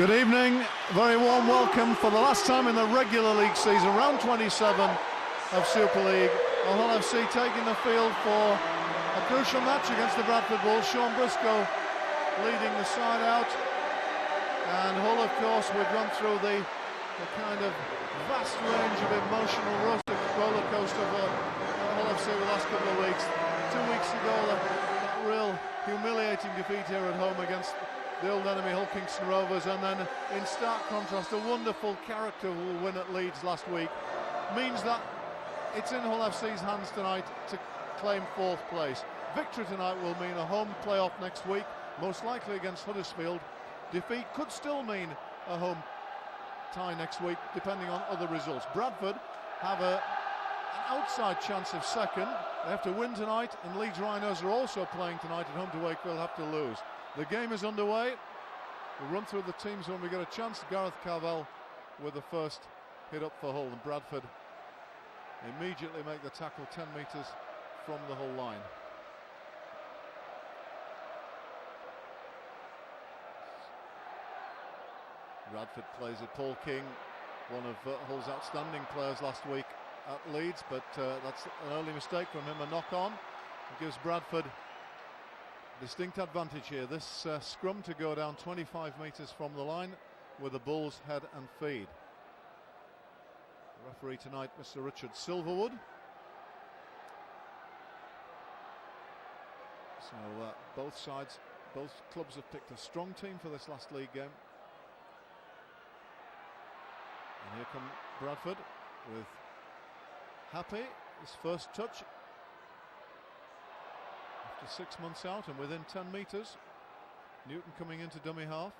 Good evening, very warm welcome for the last time in the regular league season, round 27 of Super League. Hull FC taking the field for a crucial match against the Bradford Bulls. Sean Briscoe leading the side out, and Hull, of course, we've run through the kind of vast range of emotional roller coaster for Hull FC the last couple of weeks. 2 weeks ago, that real humiliating defeat here at home against the old enemy Hull Kingston Rovers, and then in stark contrast a wonderful character who win at Leeds last week, means that it's in Hull FC's hands tonight to claim fourth place. Victory tonight will mean a home playoff next week, most likely against Huddersfield. Defeat could still mean a home tie next week, depending on other results. Bradford have an outside chance of second. They have to win tonight, and Leeds Rhinos are also playing tonight at home to Wakefield, have to lose. The game is underway. We'll run through the teams when we get a chance. Gareth Carvel with the first hit up for Hull, and Bradford immediately make the tackle 10 metres from the Hull line. Bradford plays it. Paul King, one of Hull's outstanding players last week at Leeds, but that's an early mistake from him, a knock on. It gives Bradford distinct advantage here. This scrum to go down 25 metres from the line with the Bulls head and feed. The referee tonight, Mr. Richard Silverwood. So both sides, both clubs have picked a strong team for this last league game. And here come Bradford with Happy, his first touch after 6 months out and within 10 metres. Newton coming into dummy half.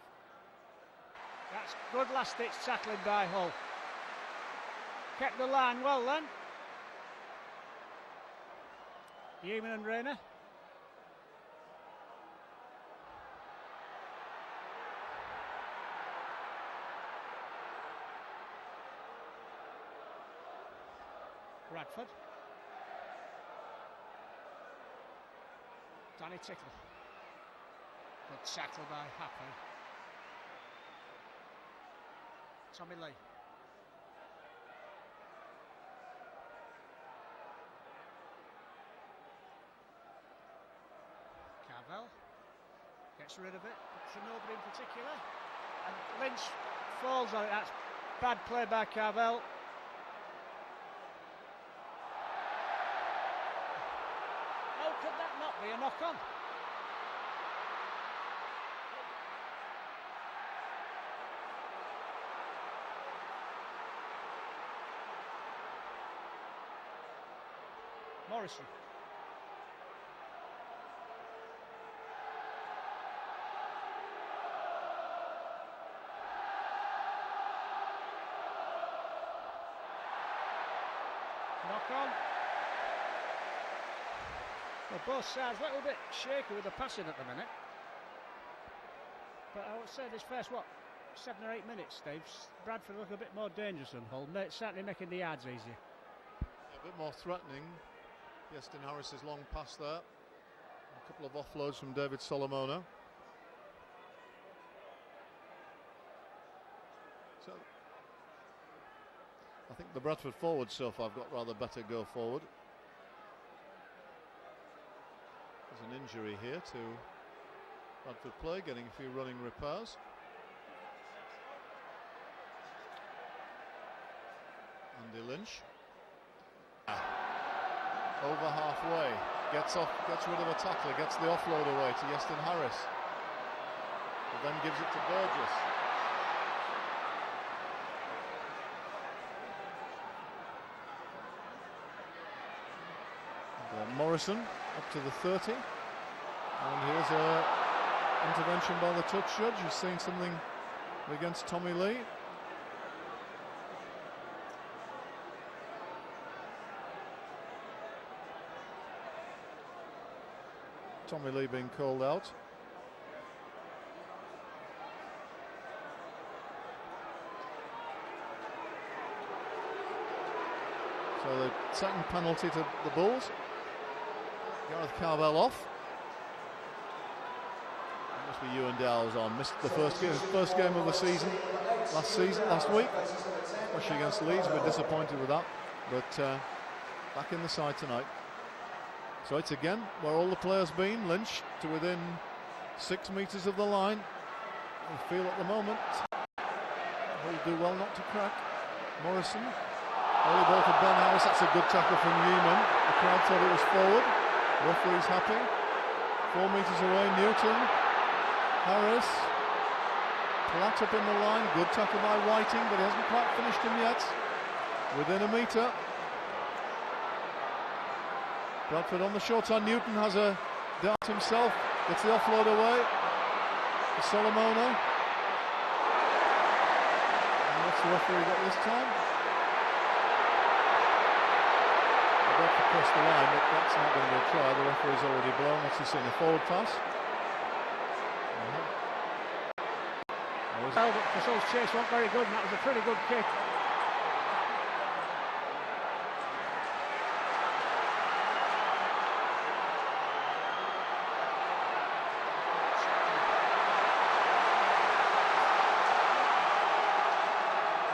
That's good last-ditch tackling by Hull. Kept the line well then. Yeaman and Rayner. Bradford. Danny Tickle. Good tackle by Happy. Tommy Lee. Carvel gets rid of it, but to nobody in particular. And Lynch falls on it. That's bad play by Carvel. Could that not be a knock-on? Morrison. Knock-on. Well, both sides a little bit shaky with the passing at the minute. But I would say this first, 7 or 8 minutes, Steve, Bradford look a bit more dangerous than Hull, certainly making the yards easier. A bit more threatening. Iestyn Harris's long pass there. A couple of offloads from David Solomona. So I think the Bradford forwards so far have got rather better go forward. There's an injury here to Bradford play, getting a few running repairs. Andy Lynch. Over halfway, gets rid of a tackler, gets the offload away to Iestyn Harris, but then gives it to Burgess. Morrison up to the 30, and here's a intervention by the touch judge. He's seen something against Tommy Lee. Tommy Lee being called out. So the second penalty to the Bulls. Gareth Carvel off. And Must be Ewan Dowes on. Missed the first game of the season last week, especially against Leeds. We're disappointed with that, but back in the side tonight. So it's again where all the players been. Lynch to within 6 meters of the line. We feel at the moment he'll do well not to crack. Morrison, early ball to Ben Harris. That's a good tackle from Newman. The crowd thought it was forward. Referee's happy. 4 meters away, Newton. Harris. Platt up in the line. Good tackle by Whiting, but he hasn't quite finished him yet. Within a metre. Bradford on the short side. Newton has a dart himself. Gets the offload away. To Solomona. And what's the referee got this time? Across the line, but that's not going to be a try. The referee's already blown. What's he seen? A forward pass. Well, but Cassell's chase wasn't very good, and that was a pretty good kick.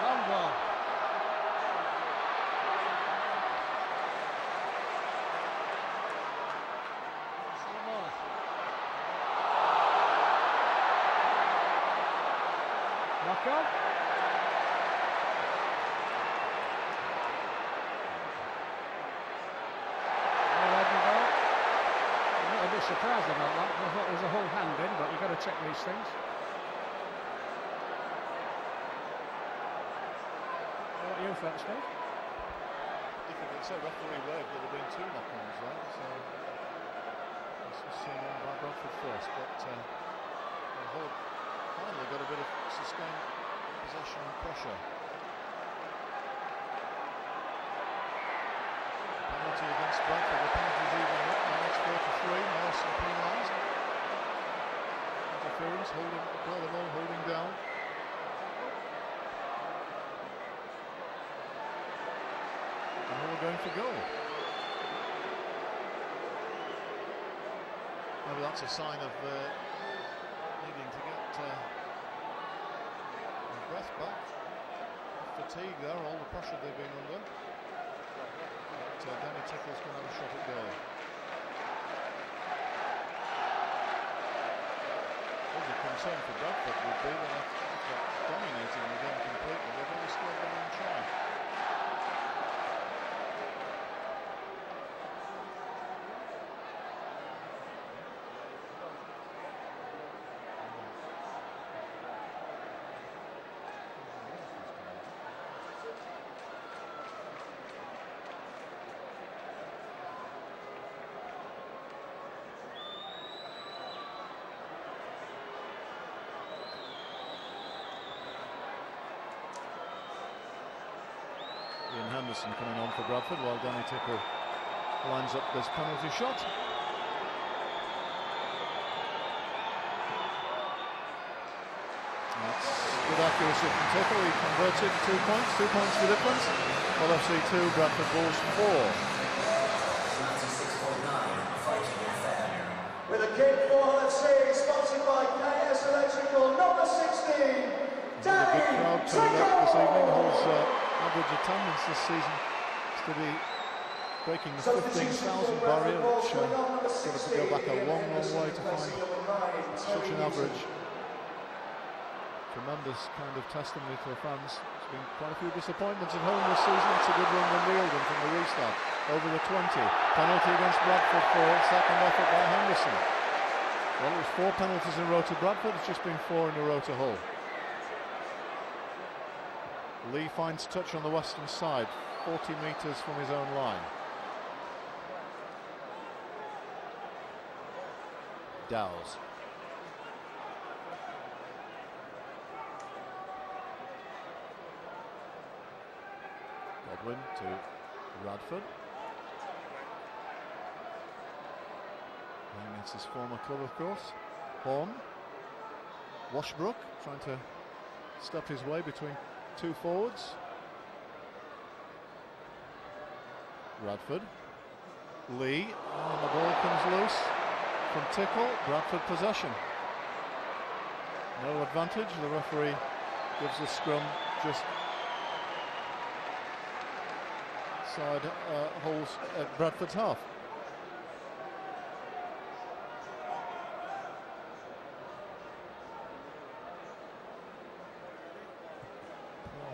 Long ball. Rocco. I'm not a bit surprised about that. I thought there was a whole hand in, but you've got to check these things. What you thought, Steve? If you could say referee waved, there'd have been 2 knock-ons there. So this was seen on by Bradford first, but Hull finally got a bit of sustained possession and pressure. Penalty against Bradford. The penalty's even up now. It's 4-3. Morrison penalised. Interference, holding the ball, holding down. And Hull are going for goal. Maybe that's a sign of needing to get their breath back. Fatigue there, all the pressure they've been under. But Danny Tickle's going to have a shot at goal. The concern for Bradford would be that after dominating the game completely, they've only scored the 1 try. Ian Henderson coming on for Bradford while Danny Tickle lines up this penalty shot. That's good accuracy from Tickle. He converted 2 points, 2 points the difference. Hull FC 2, Bradford Bulls 4. With a kick for Hull FC, sponsored by KS Electrical, number 16, Danny Tickle. A good crowd turned up this evening. Hull's average attendance this season is to be breaking the 15,000 barrier, which going to go back a long, long way to find such an average. Tremendous kind of testimony to the fans. There's been quite a few disappointments at home this season. It's a good run from Wealdon from the restart. Over the 20. Penalty against Bradford for second effort by Henderson. Well, it was 4 penalties in a row to Bradford. It's just been 4 in a row to Hull. Lee finds touch on the western side, 40 metres from his own line. Dowes. Godwin to Bradford. Playing against his former club, of course. Horn. Washbrook trying to stop his way between 2 forwards. Bradford. Lee, and the ball comes loose from Tickle. Bradford possession. No advantage. The referee gives the scrum just side holes at Bradford's half.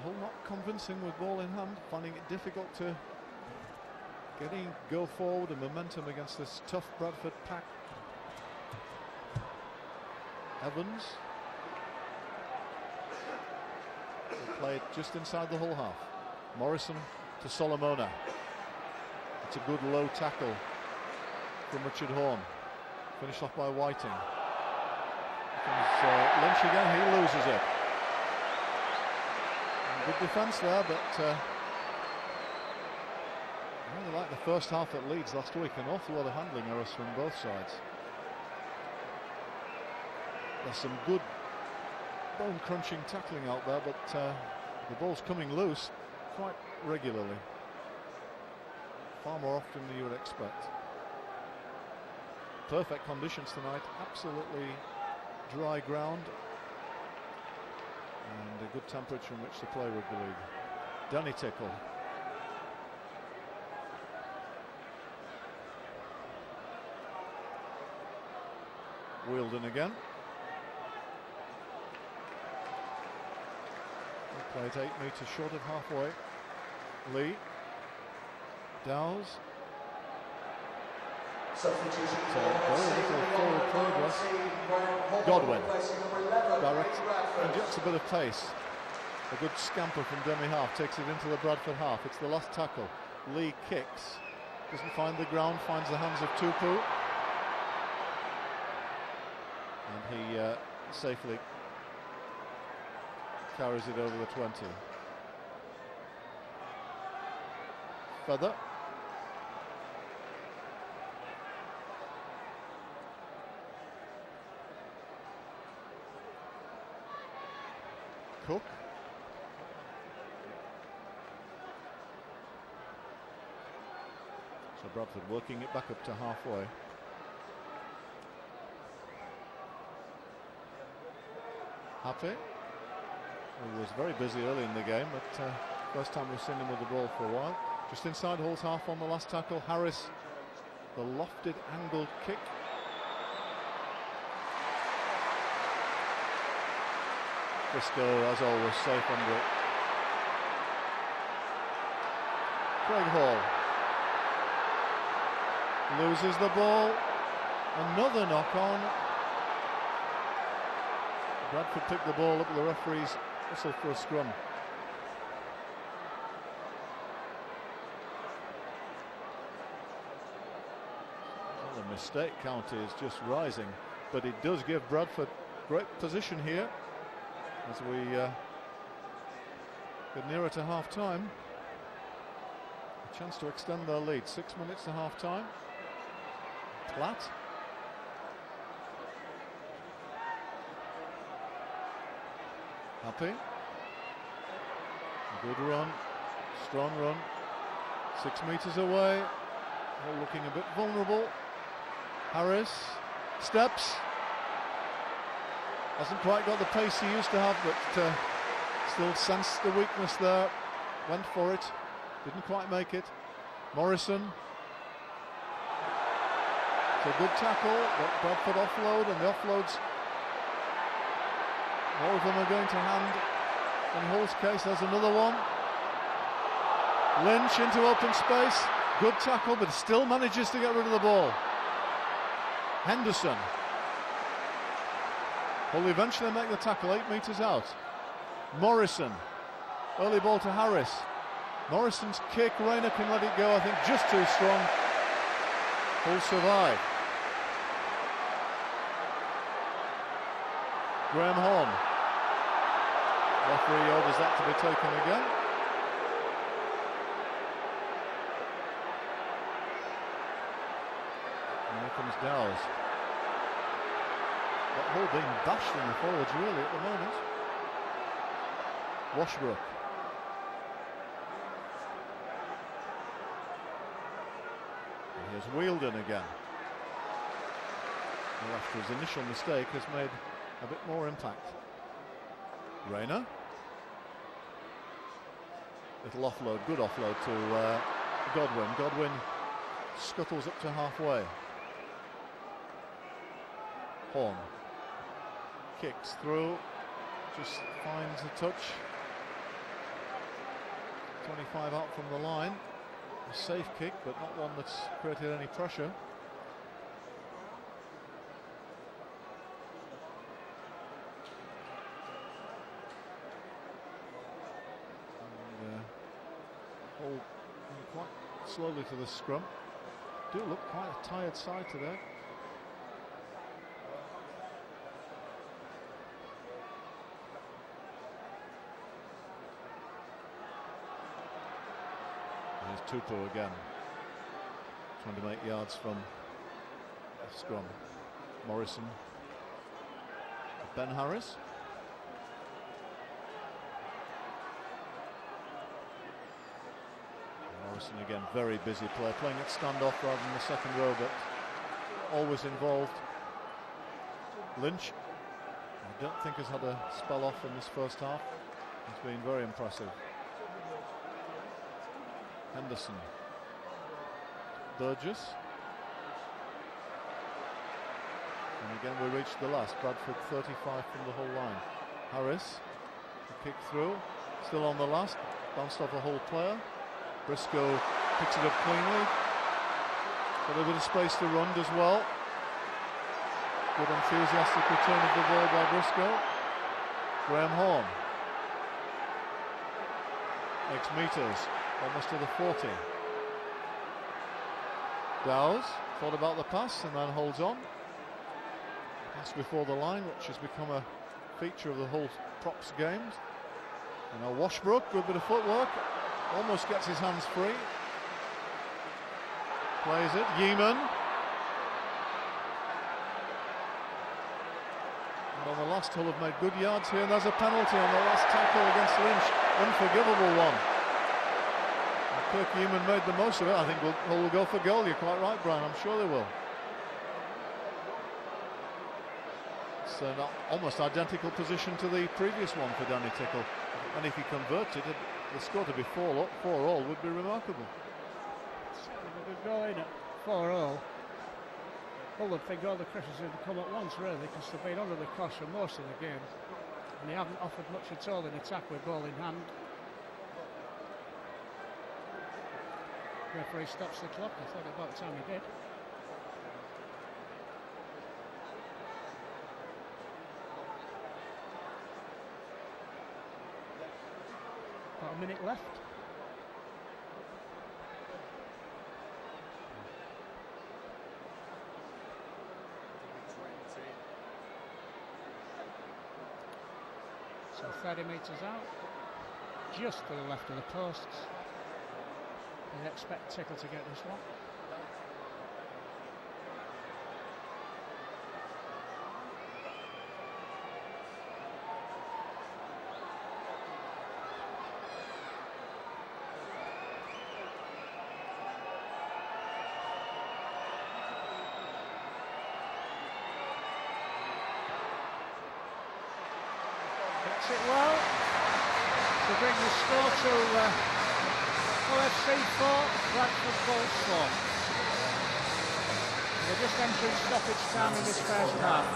Hull not convincing with ball in hand, finding it difficult to go forward and momentum against this tough Bradford pack. Evans played just inside the Hull half. Morrison to Solomona. It's a good low tackle from Richard Horne. Finished off by Whiting. Lynch again, he loses it. Good defence there, but I really like the first half at Leeds last week. An awful lot of handling errors from both sides. There's some good bone-crunching tackling out there, but the ball's coming loose quite regularly. Far more often than you would expect. Perfect conditions tonight, absolutely dry ground. And a good temperature in which to play rugby league. Danny Tickle. Wheeled in again. They played 8 metres short of halfway. Lee. Dowes. Substitution Very little forward progress. Godwin. Direct, injects a bit of pace. A good scamper from dummy half, takes it into the Bradford half. It's the last tackle. Lee kicks, doesn't find the ground, finds the hands of Tupu. And he safely carries it over the 20. Feather. Cook. So Bradford working it back up to halfway. Happy, who was very busy early in the game, but first time we've seen him with the ball for a while. Just inside Hull's half on the last tackle. Harris, the lofted angled kick. Briscoe, as always, safe under it. Craig Hall loses the ball. Another knock on. Bradford picked the ball up with the referee's whistle for a scrum. Well, the mistake count is just rising, but it does give Bradford great position here. As we get nearer to half-time, a chance to extend their lead. 6 minutes to half-time. Platt. Happy. A good run, strong run. 6 metres away. All looking a bit vulnerable. Harris steps. Hasn't quite got the pace he used to have, but still sensed the weakness there. Went for it, didn't quite make it. Morrison. It's a good tackle, but Bradford offload, and the offloads, more of them are going to hand. In Hull's case, there's another one. Lynch into open space. Good tackle, but still manages to get rid of the ball. Henderson. Will eventually make the tackle 8 metres out. Morrison. Early ball to Harris. Morrison's kick, Rayner can let it go, I think just too strong. Will survive. Graham Horne. Referee orders that to be taken again. And here comes Dowes. But Hull being bashed in the forwards really at the moment. Washbrook. And here's Wheeldon again. Well, after his initial mistake has made a bit more impact. Rayner. Little offload, good offload to Godwin. Godwin scuttles up to halfway. Horn kicks through, just finds a touch. 25 out from the line. A safe kick, but not one that's created any pressure. All quite slowly to the scrum. Do look quite a tired side today. Here's Tupou again, trying to make yards from the scrum. Morrison, Ben Harris. Morrison again, very busy player, playing at standoff rather than the second row, but always involved. Lynch, I don't think has had a spell off in this first half. He's been very impressive. Henderson, Burgess, and again we reach the last. Bradford 35 from the whole line. Harris, a kick through, still on the last, bounced off a whole player. Briscoe picks it up cleanly. Got a bit of space to run as well. Good enthusiastic return of the ball by Briscoe. Graham Horn. X meters, almost to the 40. Dowes thought about the pass and then holds on. Pass before the line, which has become a feature of the whole props games. And now Washbrook with a bit of footwork. Almost gets his hands free. Plays it. Yeaman. And on the last, Hull have made good yards here. And there's a penalty on the last tackle against Lynch. Unforgivable one. And Kirk Yeaman made the most of it. I think Hull will go for goal. You're quite right, Brian. I'm sure they will. It's an almost identical position to the previous one for Danny Tickle. And if he converts it, the score to be 4-4 would be remarkable. Certainly with a goal in at 4-0, Hull would think all the criticism would come at once, really, because they've been under the cosh for most of the game, and they haven't offered much at all in attack with ball in hand. Referee stops the clock. I thought about time he did. About a minute left. So 30 metres out, just to the left of the posts. They expect Tickle to get this one. It well to bring the score to OFC 4, Bradford Bulls 4. We're just entering stoppage time in this first half.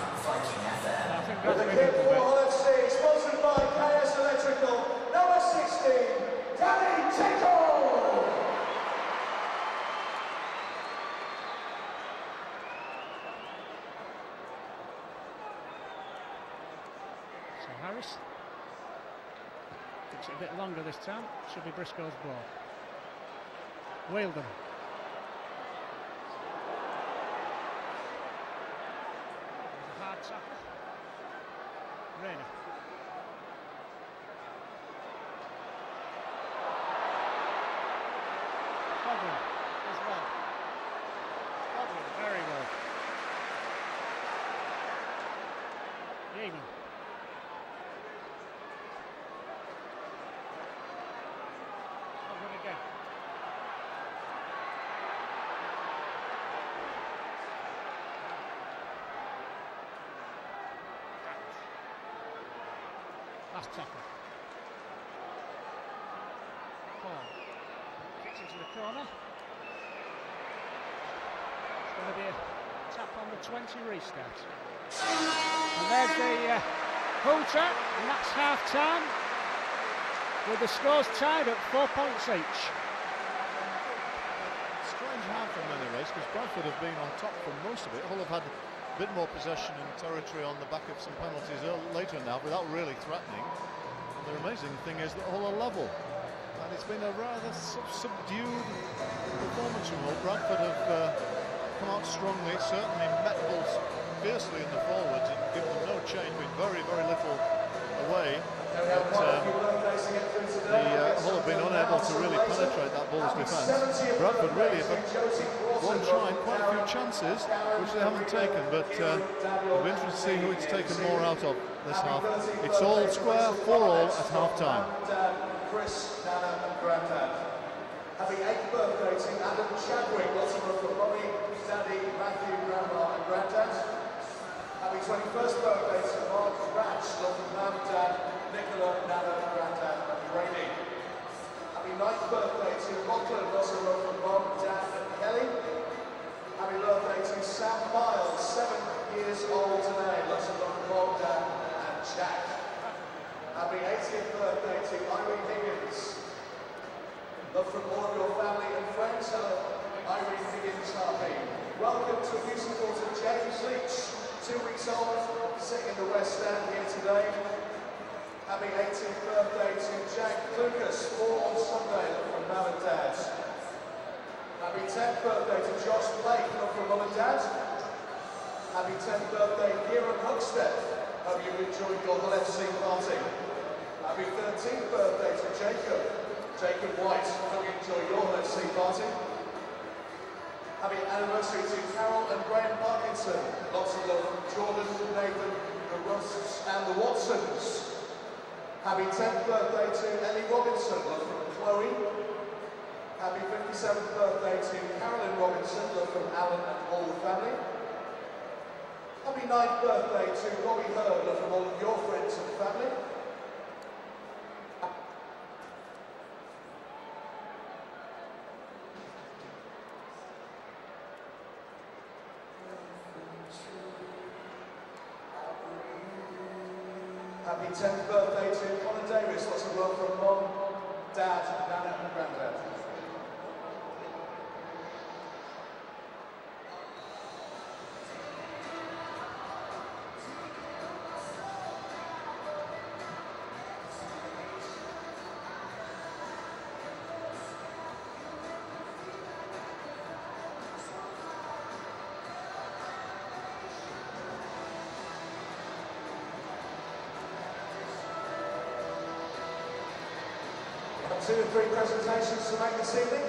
And I think that's really good. OFC, sponsored by KS Electrical, number 16, Danny Tickle. So Harris. Takes it a bit longer this time. Should be Briscoe's ball. Wheeldon. A hard tackle. Rayner. Godwin as well. Godwin very well. Yeaman. Again. Last tackle. Paul kicks into the corner. It's going to be a tap on the 20 restart. And there's the hooter, and that's half time, with the scores tied at 4 points each. Strange half in many ways, because Bradford have been on top for most of it. Hull have had a bit more possession and territory on the back of some penalties later now without really threatening. And the amazing thing is that Hull are level. And it's been a rather subdued performance from Hull. Bradford have come out strongly, certainly met Hull fiercely in the forwards and given them no change, been very, very little away. But Hull have been unable to really penetrate that Bulls defence. Bradford really have one try and quite a few chances which they haven't taken, but it'll be interesting to see who it's taken more out of this half. It's all square, 4-all at half time. Chris, Nana and Grandad. Happy 8th birthday to Adam Chadwick, lots of love for Mommy, Daddy, Matthew, Grandma and Grandad. Happy 21st birthday to Mark Ratch, love from Mum, Dad, Nicola, Nana, Grandad and Rainey. Happy 9th birthday to Lachlan, lots of love from Mum, Dad and Kelly. Happy birthday to Sam Miles, 7 years old today, lots of love from Mum, Dad and Jack. Happy 80th birthday to Irene Higgins. Love from all of your family and friends. Hello, Irene Higgins Harvey. Welcome to musical to James Leach, 2 weeks old, sitting in the West Stand here today. Happy 18th birthday to Jack Lucas, 4 on Sunday, love from Mum and Dad. Happy 10th birthday to Josh Blake, love from Mum and Dad. Happy 10th birthday, Kieran Huckstead. Hope you've enjoyed your Hull FC party. Happy 13th birthday to Jacob White. Hope you enjoy your Hull FC party. Happy anniversary to Carol and Graham Parkinson. Lots of love from Jordan, Nathan, the Russes and the Watsons. Happy 10th birthday to Ellie Robinson. Love from Chloe. Happy 57th birthday to Carolyn Robinson. Love from Alan and all the family. Happy 9th birthday to Robbie Hurd, love from all of your friends and family. Happy 10th birthday to Colin Davis, lots of love from Mom, Dad, Nana and Grandad. Two or three presentations to make this evening.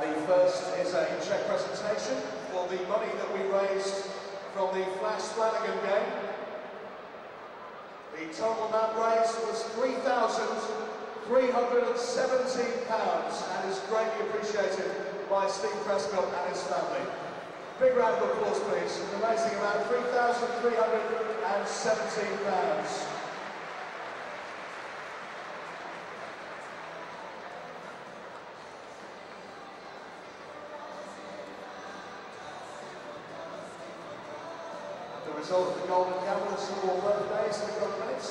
The first is a cheque presentation for the money that we raised from the Flash Flanagan game. The total amount raised was £3,317 and is greatly appreciated by Steve Prescott and his family. Big round of applause please. An amazing amount, £3,317. The result of the Golden Gavel and some more birthdays in a couple of minutes.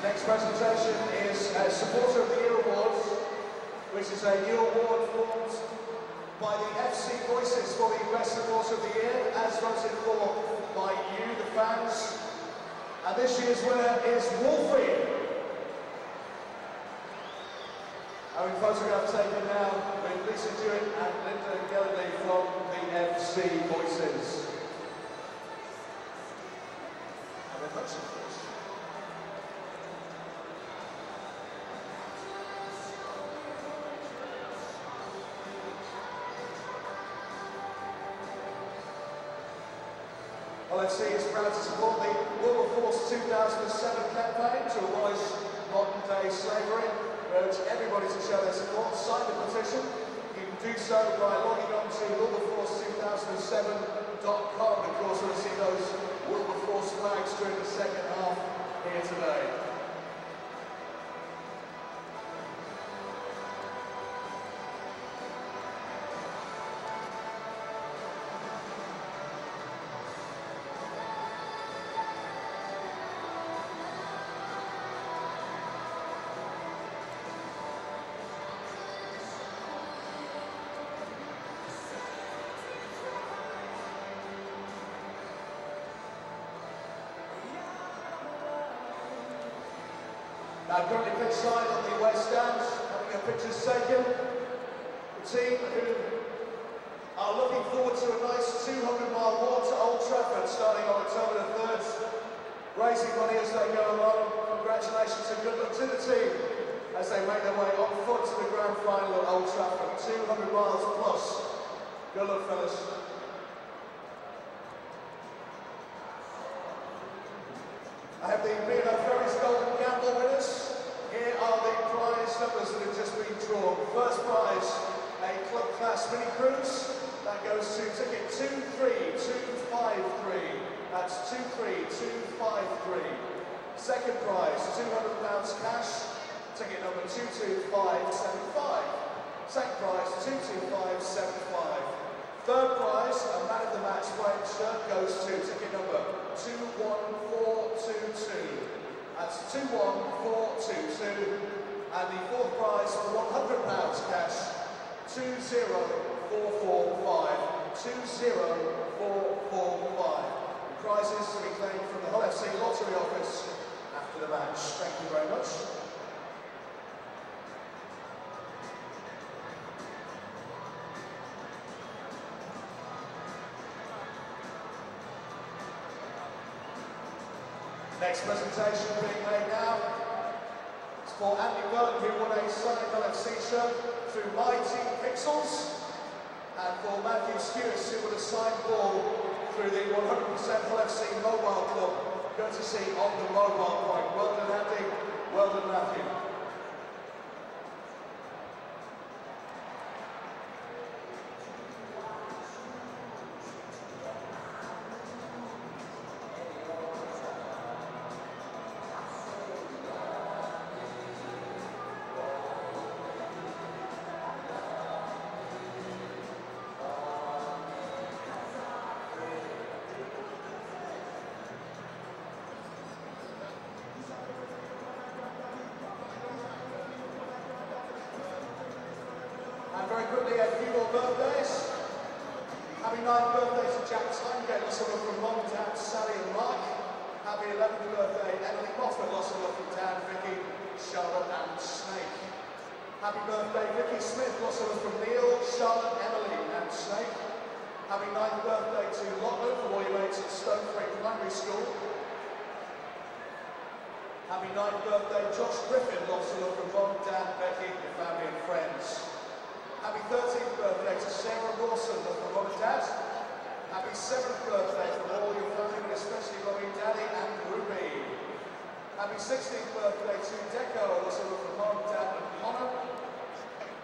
Next presentation is a Supporter of the Year Awards, which is a new award formed by the FC Voices for the Best Supporter of the Year, as voted for by you, the fans. And this year's winner is Wolfie. Having photograph taken now with Lisa Jewett and Linda Gellady from the FC Voices. Have a motion, please. LFC is proud to support the Wilberforce 2007 campaign to abolish modern-day slavery. We urge everybody to show their support, sign the petition. You can do so by logging on to wilberforce2007.com. Of course, we'll see those Wilberforce flags during the second half here today. Now currently pitch side on the west stand, having their pictures taken. The team who are looking forward to a nice 200-mile walk to Old Trafford starting on October the 3rd. Raising money as they go along. Congratulations and good luck to the team as they make their way on foot to the grand final at Old Trafford. 200 miles plus. Good luck, fellas. I have the B&O Ferries Golden Gamble winners. Here are the prize numbers that have just been drawn. First prize, a club class mini cruise. That goes to ticket 23253. That's 23253. Second prize, £200 cash. Ticket number 22575. Second prize, 22575. Third prize, a man of the match playing shirt, goes to ticket number 21422. That's 21422. And the fourth prize for £100 cash, 20445. 20445. The prizes to be claimed from the Hull FC Lottery Office after the match. Thank you very much. Next presentation being made now. It's for Andy Burton, who won a signed LFC shirt through My Team Pixels, and for Matthew Skewis, who won a signed ball through the 100% LFC Mobile Club, courtesy on the mobile point. Well done, Andy. Well done, Matthew. And very quickly, a few more birthdays. Happy 9th birthday to Jack Timegate, lots of love from Mom, Dad, Sally and Mark. Happy 11th birthday, Emily Moffat, lots of love from Dan, Vicky, Charlotte and Snake. Happy birthday, Vicky Smith, lots of love from Neil, Charlotte, Emily and Snake. Happy 9th birthday to Lachlan from all your mates at Stonefree Primary School. Happy 9th birthday, Josh Griffin, lots of love from Mom, Dan, Becky, your family and friends. Happy 13th birthday to Sarah Rawson, love from Mom and Dad. Happy 7th birthday from all your family, but especially Robbie, Daddy and Ruby. Happy 16th birthday to Deco, lots of love from Mom, Dad and Connor.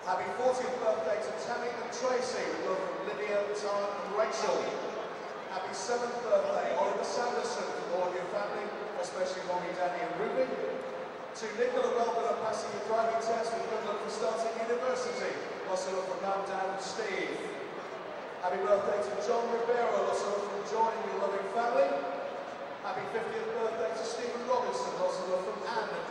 Happy 14th birthday to Tammy and Tracy, with love from Lydia, Tara and Rachel. Happy 7th birthday, Oliver Sanderson, from all your family, especially Mommy, Daddy and Ruby. To Nicola, well done on passing your driving test and good luck for starting university. Lots of love from Mum, Dad and Steve. Happy birthday to John Ribeiro, lots of love from John and your loving family. Happy 50th birthday to Stephen Robinson, lots of love from Anne and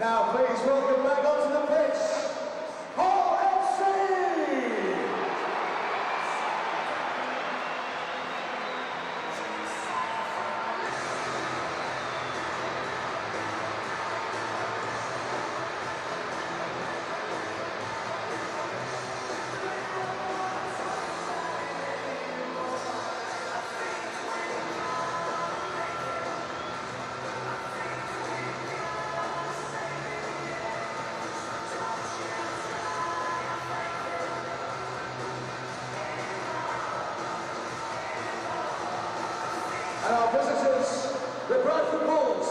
Now please welcome back onto the pitch, Hull FC! And our visitors, the Bradford Bulls.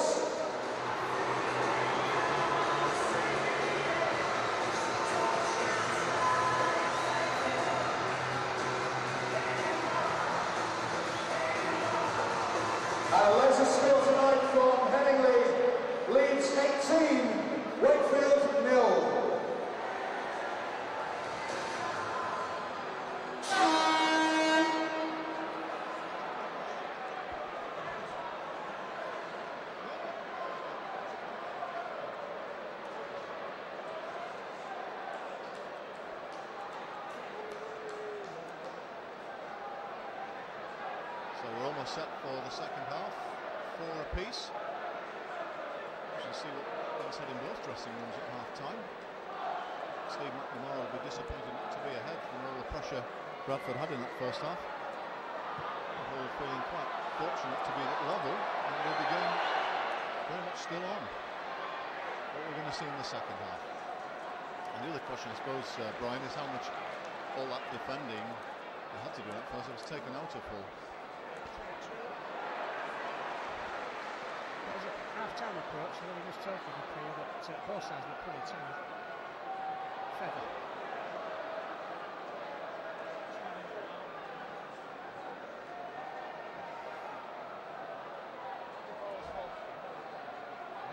And a laser score tonight from Headingley, Leeds 18, Wakefield 0. So we're almost set for the second half, 4 apiece. We shall see what said in both dressing rooms at half-time. Steve McNamara will be disappointed not to be ahead from all the pressure Bradford had in that first half. All feeling quite fortunate to be at level, and with the game very much still on. What we're going to see in the second half. And the other question, I suppose, Brian, is how much all that defending they had to do that first, it was taken out of Hull. Half-time approach, and then we just talking to Priya that both sides look pretty tight. Feather.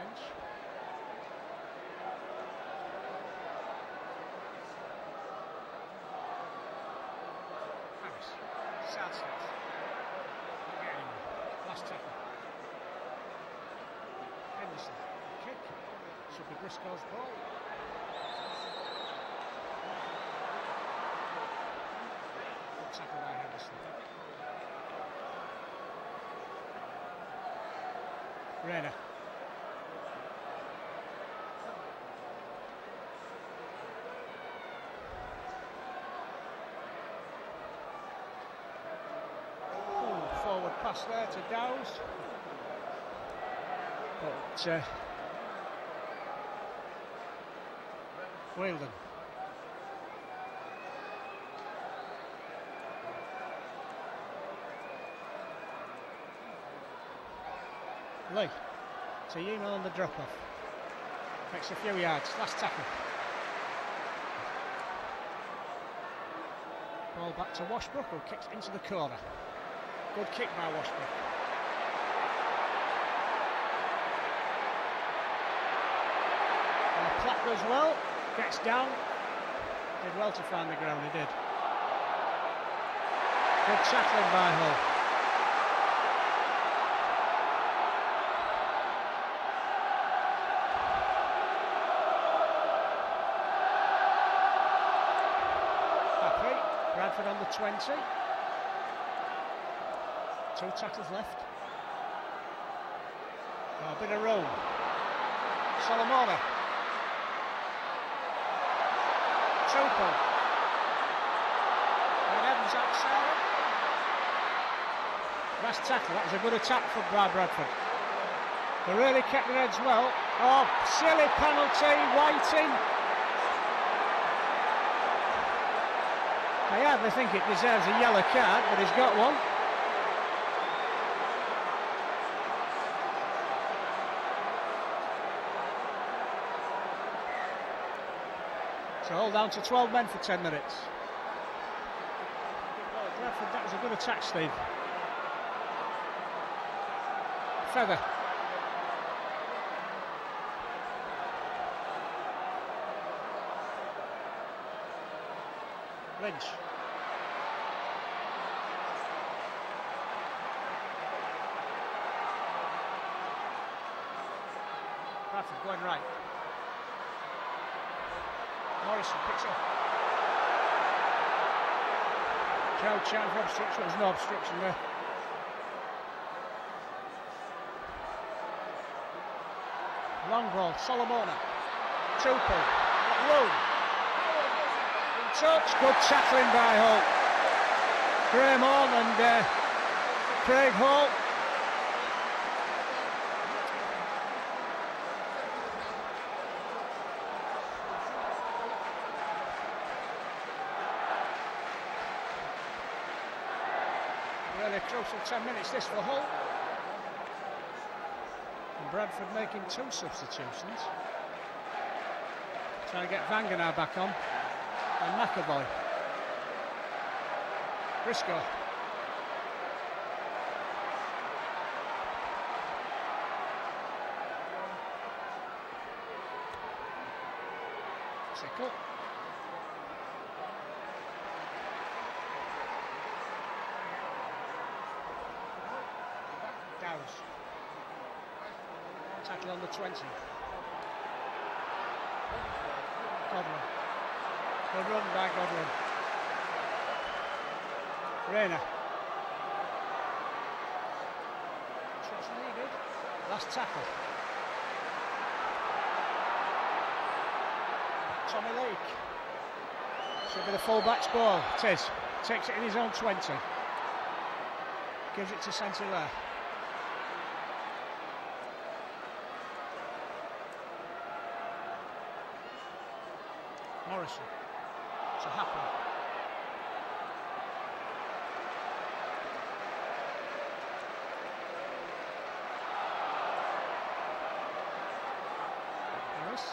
Lynch. Harris. Southside. Again. Last tackle. Henderson, kick, should be Briscoe's ball. Good tackle by Henderson. Rayner. Forward pass there to Dowes. But Weldon. Lee. To Yuma on the drop-off. Makes a few yards. Last tackle. Ball back to Washbrook, who kicks into the corner. Good kick by Washbrook. Platt does well, gets down, did well to find the ground, he did. Good tackling by Hull. Happy, Bradford on the 20. 2 tackles left. A bit of room. Solomona. Tupo. And Evans outside. Last tackle, that was a good attack from Bradford. They really kept their heads well. Oh, silly penalty, Whiting. They hardly think it deserves a yellow card, but he's got one. So Hull down to 12 men for 10 minutes. Bradford, that was a good attack, Steve. Feather. Lynch. Bradford going right. Morrison picks up. Crowd chanting for obstruction. There's no obstruction there. Long ball, Solomona. Tupou. Room. In touch. Good tackling by Holt. Graham Hall and Craig Hall. Really crucial 10 minutes this for Hull. And Bradford making 2 substitutions. Trying to get Vangenaar back on. And McAvoy. Briscoe. Tickle. Downs. Tackle on the 20. Godwin. Good run by Godwin. Rayner. What's needed? Last tackle. Tommy Leake. Should be the full-back's ball. It is. Takes it in his own 20. Gives it to Saint-Hilaire. Morrison to Happen. Harris.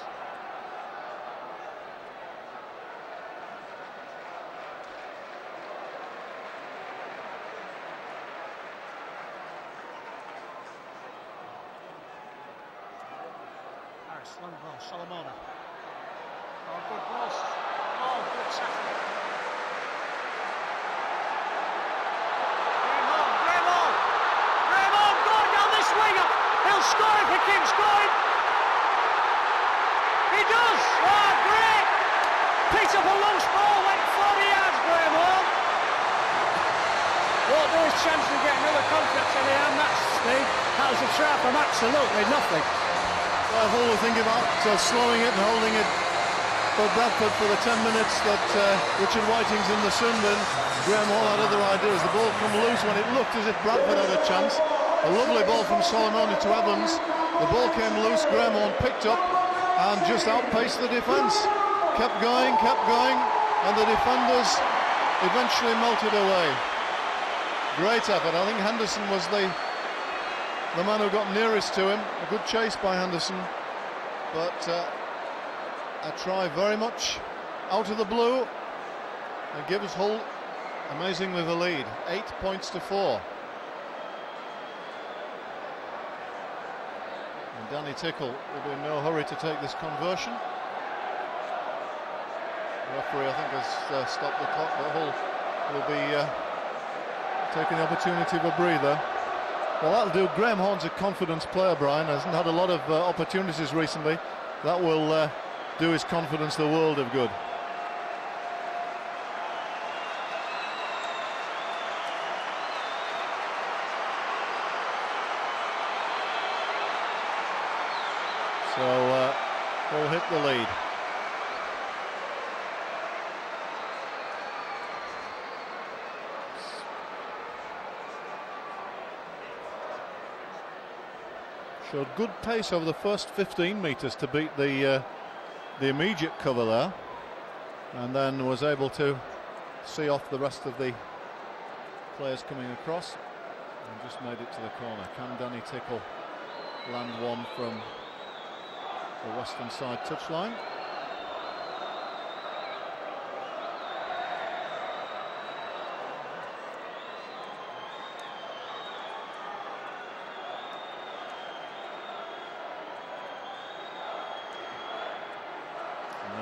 Harris, long ball, Solomona. Oh, good balls. Oh, good tackle. Graham Hall going down this winger. He'll score if he keeps going. He does. Oh, great. Picked up a loose ball, went 40 yards, Graham Hall. Won't do his chance to get another contract in the hand, that's Steve. That was a trap from absolutely nothing. Well, Hull were thinking about slowing it and holding it for Bradford for the 10 minutes that Richard Whiting's in the sun. Then Graham Hall had other ideas. The ball come loose when it looked as if Bradford had a chance. A lovely ball from Solomon to Evans. The ball came loose. Graham Hall picked up and just outpaced the defence. Kept going, and the defenders eventually melted away. Great effort. I think Henderson was the man who got nearest to him. A good chase by Henderson, but a try very much out of the blue and gives Hull amazingly the lead, 8 points to 4. And Danny Tickle will be in no hurry to take this conversion. The referee, I think, has stopped the clock, but Hull will be taking the opportunity of a breather. Well, that'll do. Graham Horn's a confidence player, Brian. Hasn't had a lot of opportunities recently. That will do his confidence the world of good. So Hull hit the lead. Showed good pace over the first 15 metres to beat the immediate cover there, and then was able to see off the rest of the players coming across and just made it to the corner. Can Danny Tickle land one from the western side touchline?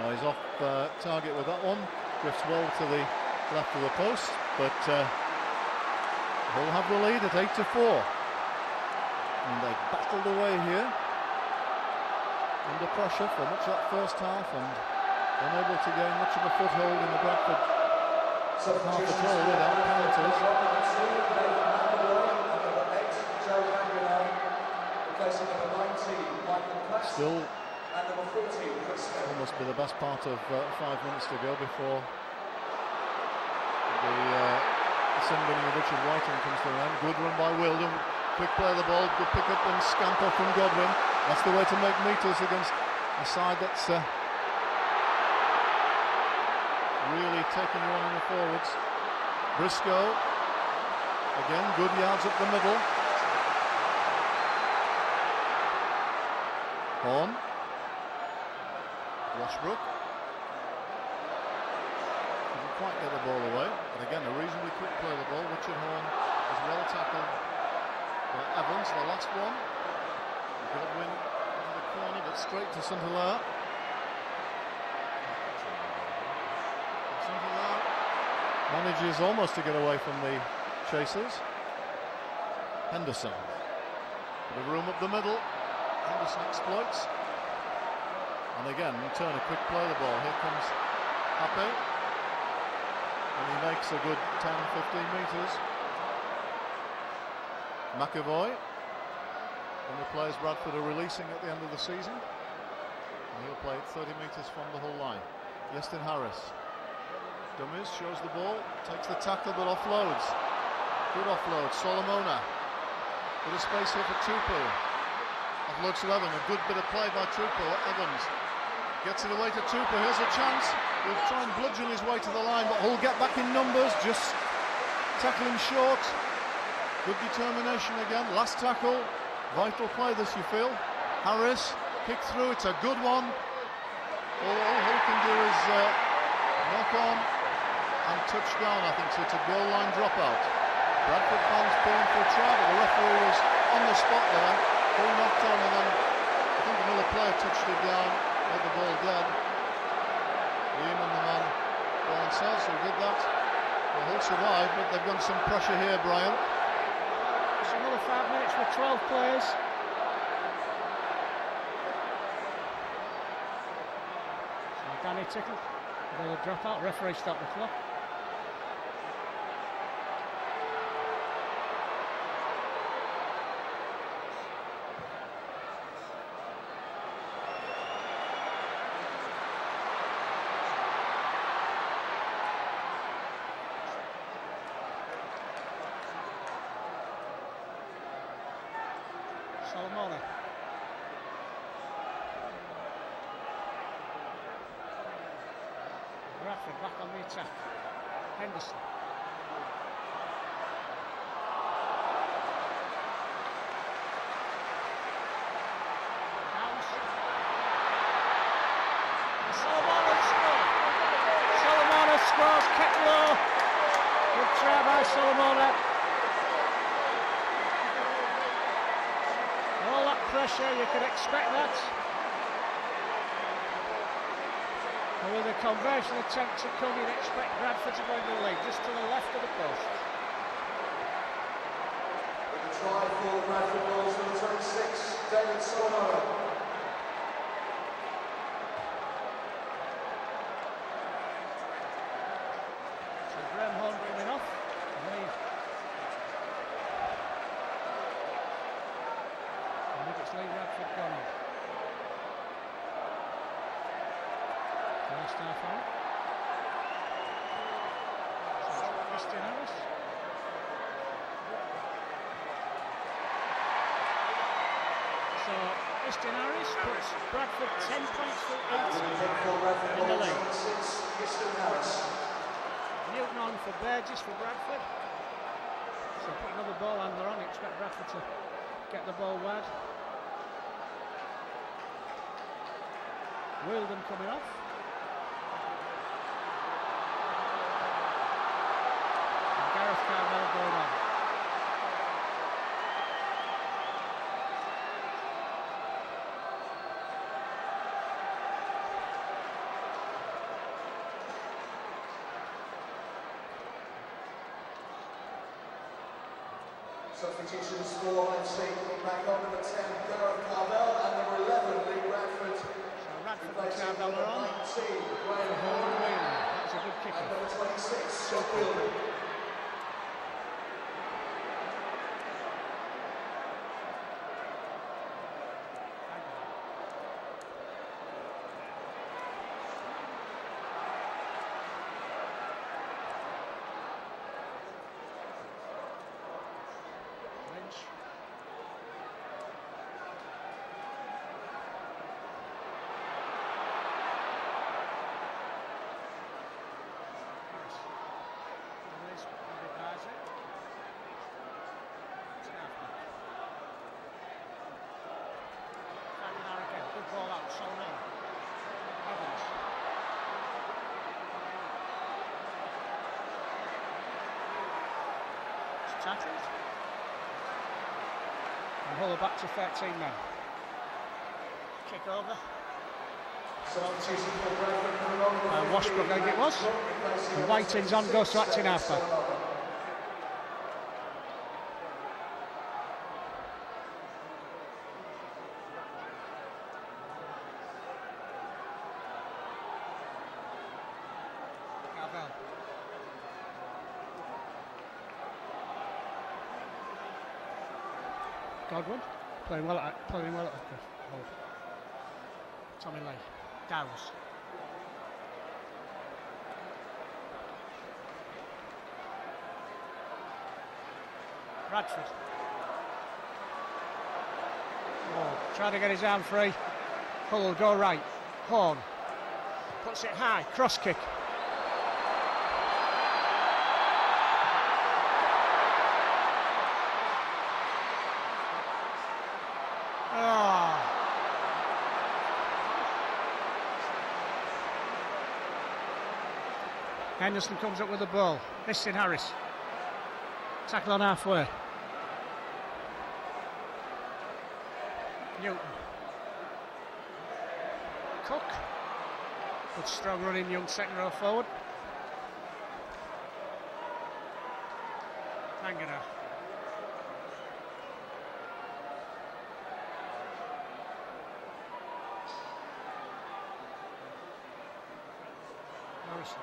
He's off target with that one, drifts well to the left of the post, but Hull have the lead at 8 to 4, and they battled away here under pressure for much of that first half, and unable to gain much of a foothold in the Bradford half at all without penalties. Still, almost be the best part of 5 minutes to go before the sin-binning of Richard Whiting comes to an end. Good run by Wildham. Quick play of the ball, good pick up and scamper from Godwin. That's the way to make meters against a side that's really taking you on in the forwards. Briscoe, again, good yards up the middle. Horn. Washbrook. Didn't quite get the ball away. And again, a reasonably quick play of the ball. Richard Horn is well tackled by Evans, the last one. Godwin into the corner, but straight to St-Hilaire. St-Hilaire manages almost to get away from the chasers. Henderson. Bit of room up the middle. Henderson exploits. And again, return a quick play of the ball. Here comes Happe. And he makes a good 10-15 metres. McAvoy. And the players Bradford are releasing at the end of the season. And he'll play it 30 metres from the whole line. Yestin Harris. Dummies, shows the ball, takes the tackle but offloads. Good offload. Solomona. Bit of space here for Tupou. Offloads to Evans. A good bit of play by Tupou. Evans gets it away to Tupou. Here's a chance. He'll try and bludgeon his way to the line, but Hull get back in numbers. Just tackling short. Good determination again. Last tackle. Vital play this, you feel. Harris, kick through. It's a good one. All Hull can do is knock on and touch down, I think. So it's a goal line dropout. Bradford fans pulling for a try, but the referee was on the spot there. Hull knocked on, and then I think another player touched it down, made the ball dead. Ian and the man Brian Sells who did that. Well, Hull survived, but they've got some pressure here, Brian. It's another 5 minutes with 12 players. So Danny Tickle, another dropout. Referee stopped the clock. Solomona. Bradford back on the attack. Henderson. Downs. And Solomona scores. Solomona scores. Kept low. Good try by Solomona. Pressure, you can expect that. And with a conversion attempt to come, you'd expect Bradford to go into the lead, just to the left of the post. With the try for Bradford goals, number 26, David Solomona. So Graham Horn coming off. It's Lee Bradford gone on. First half on. So Christian Harris. So Christian Harris puts Bradford 10 points to 8 in the league. Newton on for Burgess for Bradford. So put another ball handler on. Expect Bradford to get the ball wide. Wildham coming off. And Gareth Carmel going on. Substitutions for FC coming back on number 10, Gareth Carmel, and number 11, Lee Bradford. So Bradford and Carmel are on. 19, Graham Horn. That's a good kick. And number 26, Scott Fielding. Good ball out, so low. Evans. It's tackled. And Hull back to 13 now. Kick over. Substitution for Bradford. Washbrook, I think it was. And Whiting's on, goes to acting halfback. Godwin playing well at Hull. Tommy Leigh, Dowes. Bradford. Oh, trying to get his arm free. Hull will go right. Horn puts it high. Cross kick. Henderson comes up with the ball. Missing Harris. Tackle on halfway. Newton. Cook. Good strong running young second row forward. Tangana. Morrison.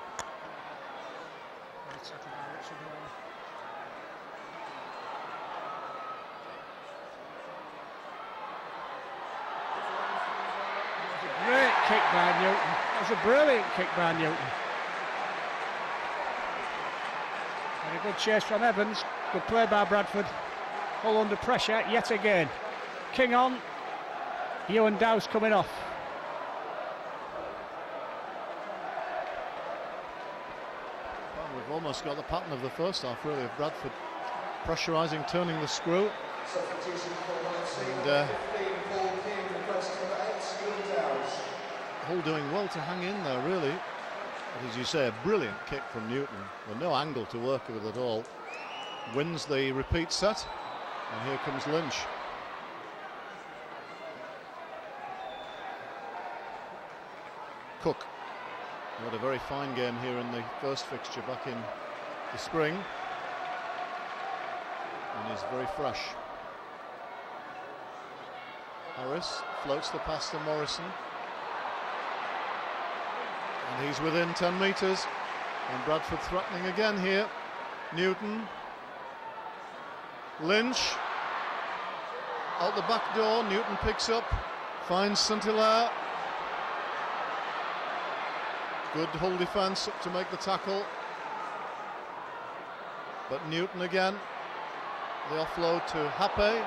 Great kick by Newton. That was a brilliant kick by Newton. And a good chase from Evans. Good play by Bradford. Hull under pressure yet again. King on. Ewan Dowes coming off. We've almost got the pattern of the first half, really, of Bradford pressurising, turning the screw. And Hull doing well to hang in there, really. But as you say, a brilliant kick from Newton, with no angle to work with at all. Wins the repeat set, and here comes Lynch. Cook. He had a very fine game here in the first fixture back in the spring, and he's very fresh. Harris floats the pass to Morrison, and he's within 10 metres, and Bradford threatening again here. Newton, Lynch, out the back door. Newton picks up, finds St-Hilaire. Good Hull defence up to make the tackle, but Newton again. The offload to Happe.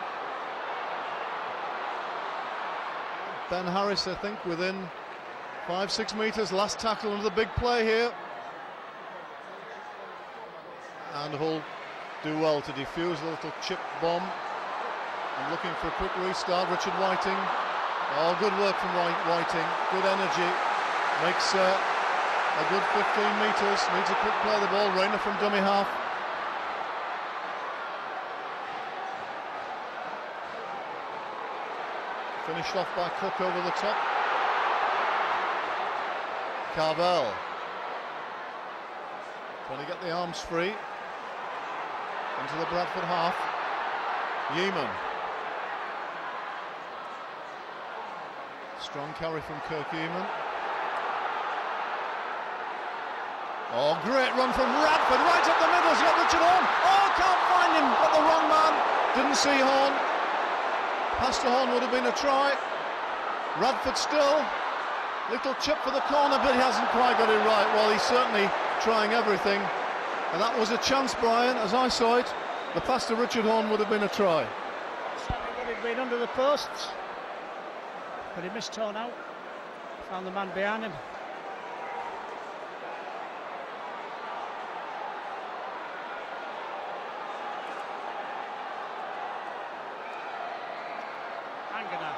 Ben Harris, I think, within 5-6 metres. Last tackle under the big play here, and Hull do well to defuse the little chip bomb. And looking for a quick restart. Richard Whiting. Oh, good work from Whiting. Good energy. Makes a good 15 metres, needs a quick play of the ball. Rayner from dummy half. Finished off by Cook over the top. Carvel trying to get the arms free into the Bradford half. Yeaman. Strong carry from Kirk Yeaman. Oh, great run from Bradford, right up the middle. He's got Richard Horn. Oh, can't find him. Got the wrong man. Didn't see Horn. Past to Horn would have been a try. Radford still. Little chip for the corner, but he hasn't quite got it right. Well, he's certainly trying everything. And that was a chance, Brian, as I saw it. The pass to Richard Horn would have been a try. Certainly would have been under the posts. But he missed Horn out. Found the man behind him. Angana.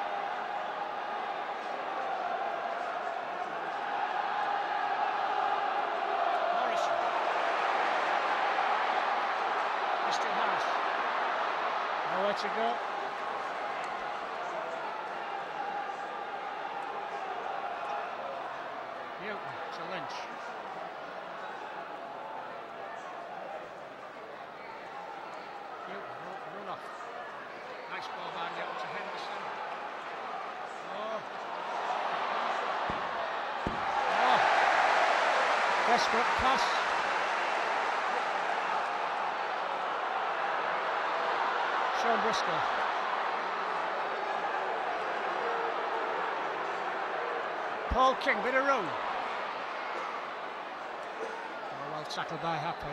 Morrison. Mr. Harris. Nowhere to go. Newton to Lynch. Newton, run off. Nice ball by Newton to Henderson. Desperate pass. Sean Briscoe. Paul King, bit of room. Oh, well tackled by Happy.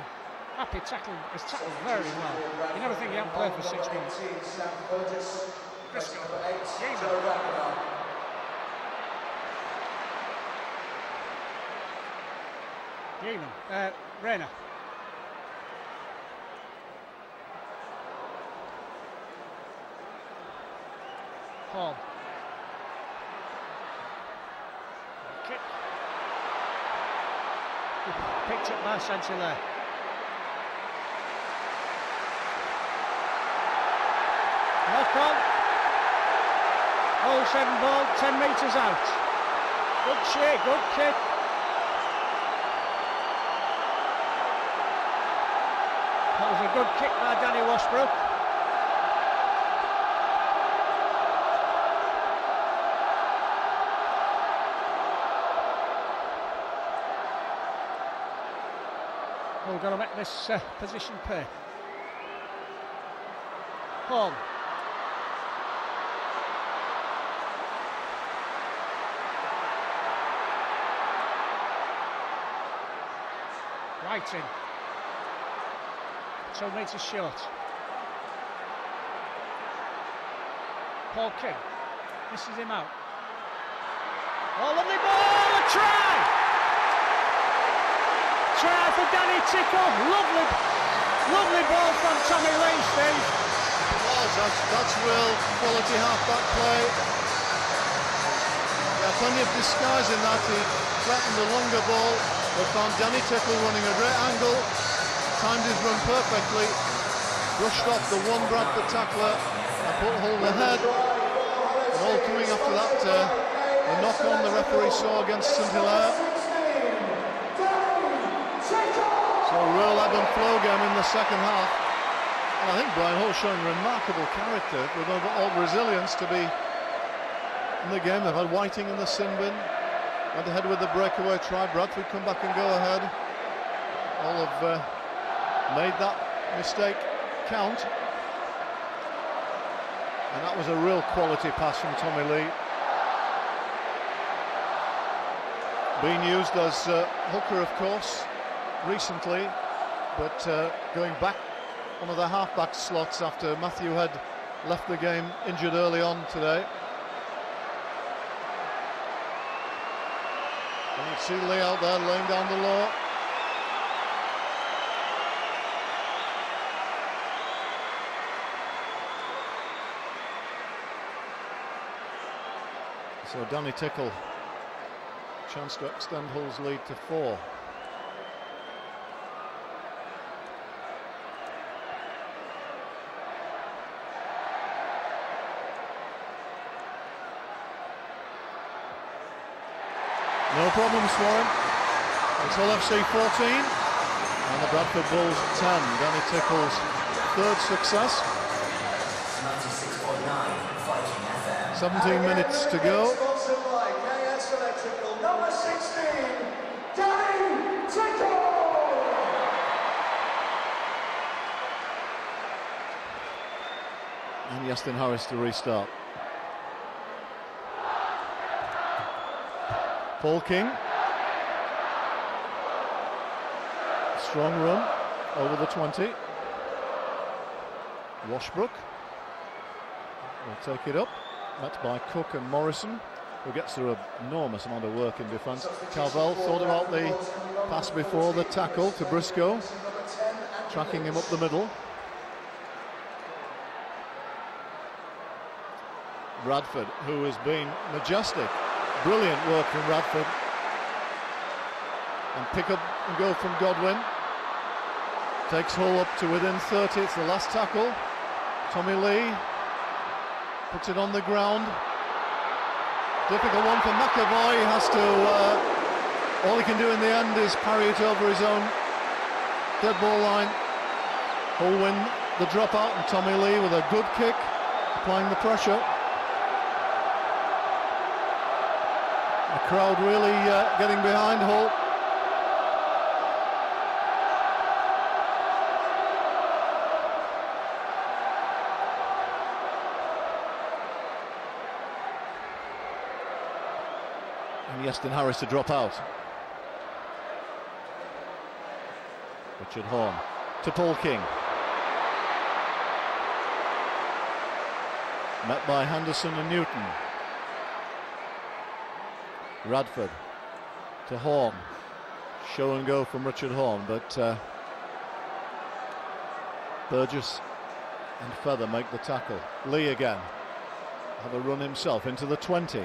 Happy has tackled very well. You never think he hadn't played for 6 months. Briscoe. Yeeman. Rayner. Paul. Kick. Picked up by Saint-Hilaire. Knock on. Hole 7 ball, 10 metres out. Good shake, good kick. That was a good kick by Danny Washbrook. We've got to make this position pay. Home. Right in. 2 metres short. Paul King misses him out. Oh, lovely ball, a try! Try for Danny Tickle. Lovely ball from Tommy Lee, Steve. That's real quality half-back play. Yeah, plenty of disguise in that. He threatened the longer ball, but found Danny Tickle running a great angle. Timed his run perfectly. Brushed off the one Bradford tackler and put Hull ahead. And all coming after that, the knock-on the referee saw against St Hilaire. So a real ebb and flow game in the second half. And I think Brian Hull showing remarkable character with all resilience to be in the game. They've had Whiting in the sin bin, went ahead with the breakaway try. Bradford come back and go ahead. All have made that mistake count. And that was a real quality pass from Tommy Lee. Being used as hooker, of course, recently, but going back one of the half-back slots after Matthew had left the game injured early on today. And you see Lee out there laying down the law. So Danny Tickle, chance to extend Hull's lead to 4. No problems for him. It's Hull FC 14 and the Bradford Bulls 10. Danny Tickle's third success. 17 minutes to go. Sponsored by KS Electrical, number 16, Danny Tickle. Iestyn Harris to restart. Paul King. Strong run over the 20. Washbrook will take it up, met by Cook and Morrison, who gets through an enormous amount of work in defence. Carvel thought about the pass before the tackle to Briscoe, tracking him up the middle. Bradford, who has been majestic, brilliant work from Bradford, and pick up and go from Godwin. Takes Hull up to within 30, it's the last tackle. Tommy Lee puts it on the ground. Difficult one for McAvoy. He has to, all he can do in the end is parry it over his own dead ball line. Hull win the dropout, and Tommy Lee with a good kick, applying the pressure. The crowd really getting behind Hull. And Iestyn Harris to drop out. Richard Horne to Paul King. Met by Henderson and Newton. Radford to Horne. Show and go from Richard Horne, but Burgess and Feather make the tackle. Lee again. Have a run himself into the 20.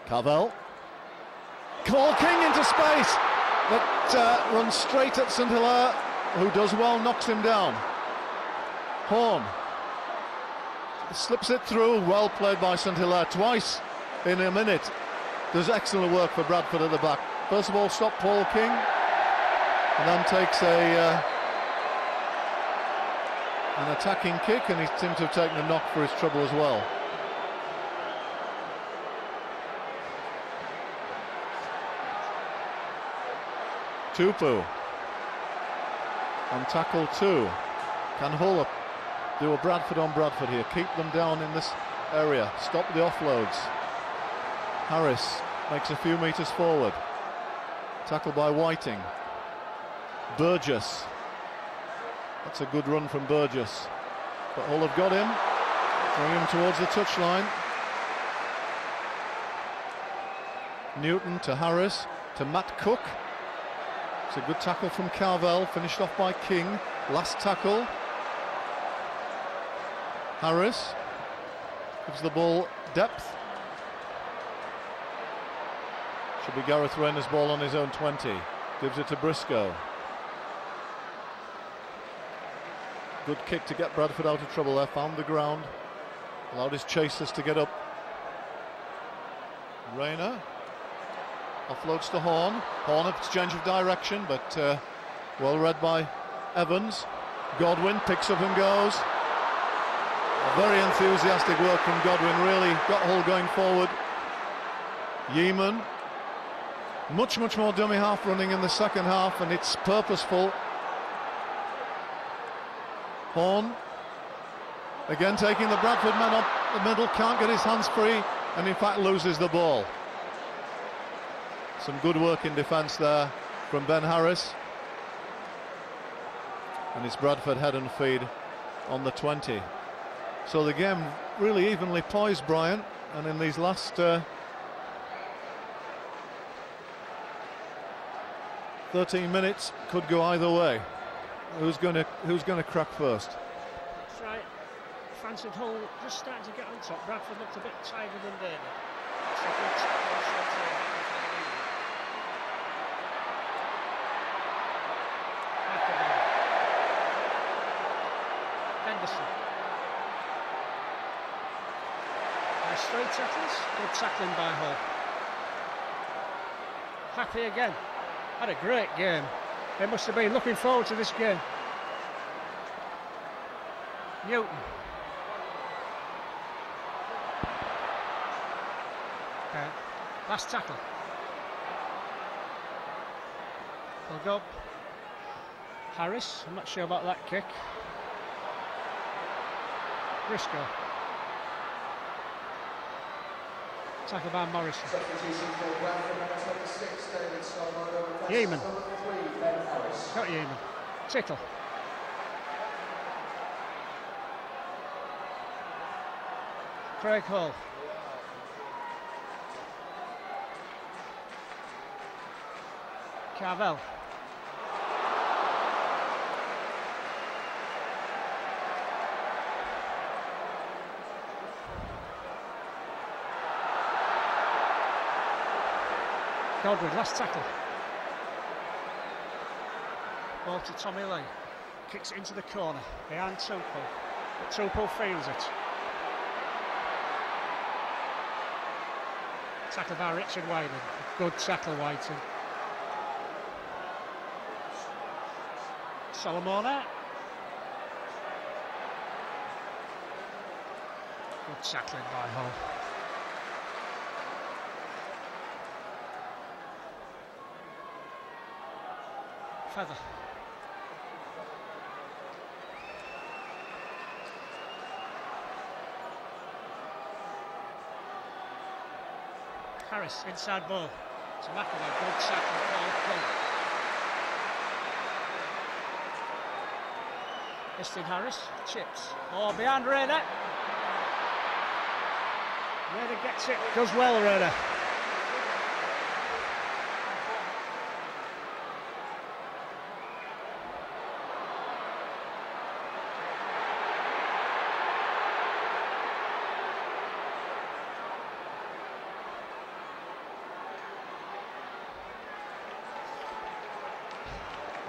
Carvel. Paul King into space, but runs straight at St Hilaire, who does well, knocks him down. Horne slips it through, well played by St Hilaire twice in a minute. Does excellent work for Bradford at the back. First of all, stop Paul King, and then takes an attacking kick, and he seems to have taken a knock for his trouble as well. Tupu on tackle 2. Can Hull do a Bradford on Bradford here? Keep them down in this area. Stop the offloads. Harris makes a few metres forward. Tackle by Whiting. Burgess. That's a good run from Burgess. But Hull have got him. Bring him towards the touchline. Newton to Harris to Matt Cook. It's a good tackle from Carvel, finished off by King. Last tackle. Harris gives the ball depth. Should be Gareth Rayner's ball on his own 20. Gives it to Briscoe. Good kick to get Bradford out of trouble there. Found the ground. Allowed his chasers to get up. Rayner. Offloads to Horne. Horne, exchange of direction, but well read by Evans. Godwin picks up and goes. Very enthusiastic work from Godwin, really got Hull going forward. Yeaman. Much more dummy half running in the second half, and it's purposeful. Horne. Again taking the Bradford man up the middle, can't get his hands free, and in fact loses the ball. Some good work in defence there from Ben Harris. And it's Bradford head and feed on the 20. So the game really evenly poised, Brian, and in these last 13 minutes could go either way. Who's going to crack first? That's right. Fancied Hull just starting to get on top. Bradford looked a bit tighter than David. It's a good tackle shot. Henderson. Nice straight tackles. Good tackling by Hull. Happy again. Had a great game. They must have been looking forward to this game. Newton. Okay. Last tackle. They'll go. Harris, I'm not sure about that kick. Briscoe. Tackle by Morrison. Substitution for Bradford, number 26, David Solomon. Yeaman. Number 3, Ben Harris. Got Yeaman. Tickle. Craig Hall. Carvel. Godwin, last tackle. Ball to Tommy Lee. Kicks it into the corner behind Tupou. But Tupou feels it. Tackle by Richard Whiting. Good tackle, Whiting. Solomona. Good tackling by Hull. Feather. Harris, inside ball. To McAvoy, good tackle for Hull. Listed Harris, chips. Oh, behind Rader. Rader gets it, does well, Rader.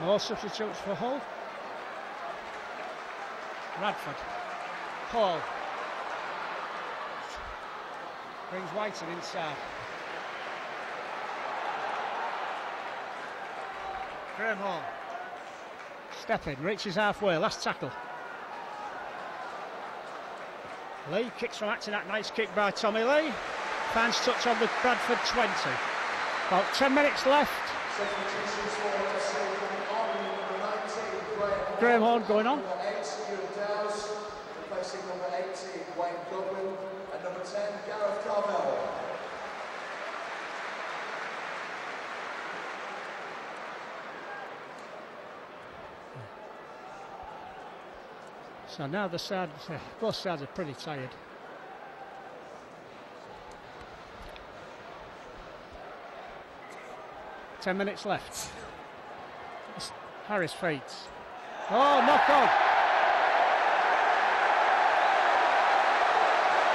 More substitutes for Hull. Bradford. Hall. Brings Whiten inside. Graham Hall. Step in, reaches halfway, last tackle. Lee kicks from Acton, nice kick by Tommy Lee. Fans touch on the Bradford 20. About 10 minutes left. Graham Horn going on. Number 8, Stuart Dowes, replacing number 18, Wayne Goodwin, and number 10, Gareth Carvel. So now the side, both sides are pretty tired. Ten minutes left. Harris feeds. Oh, knock on.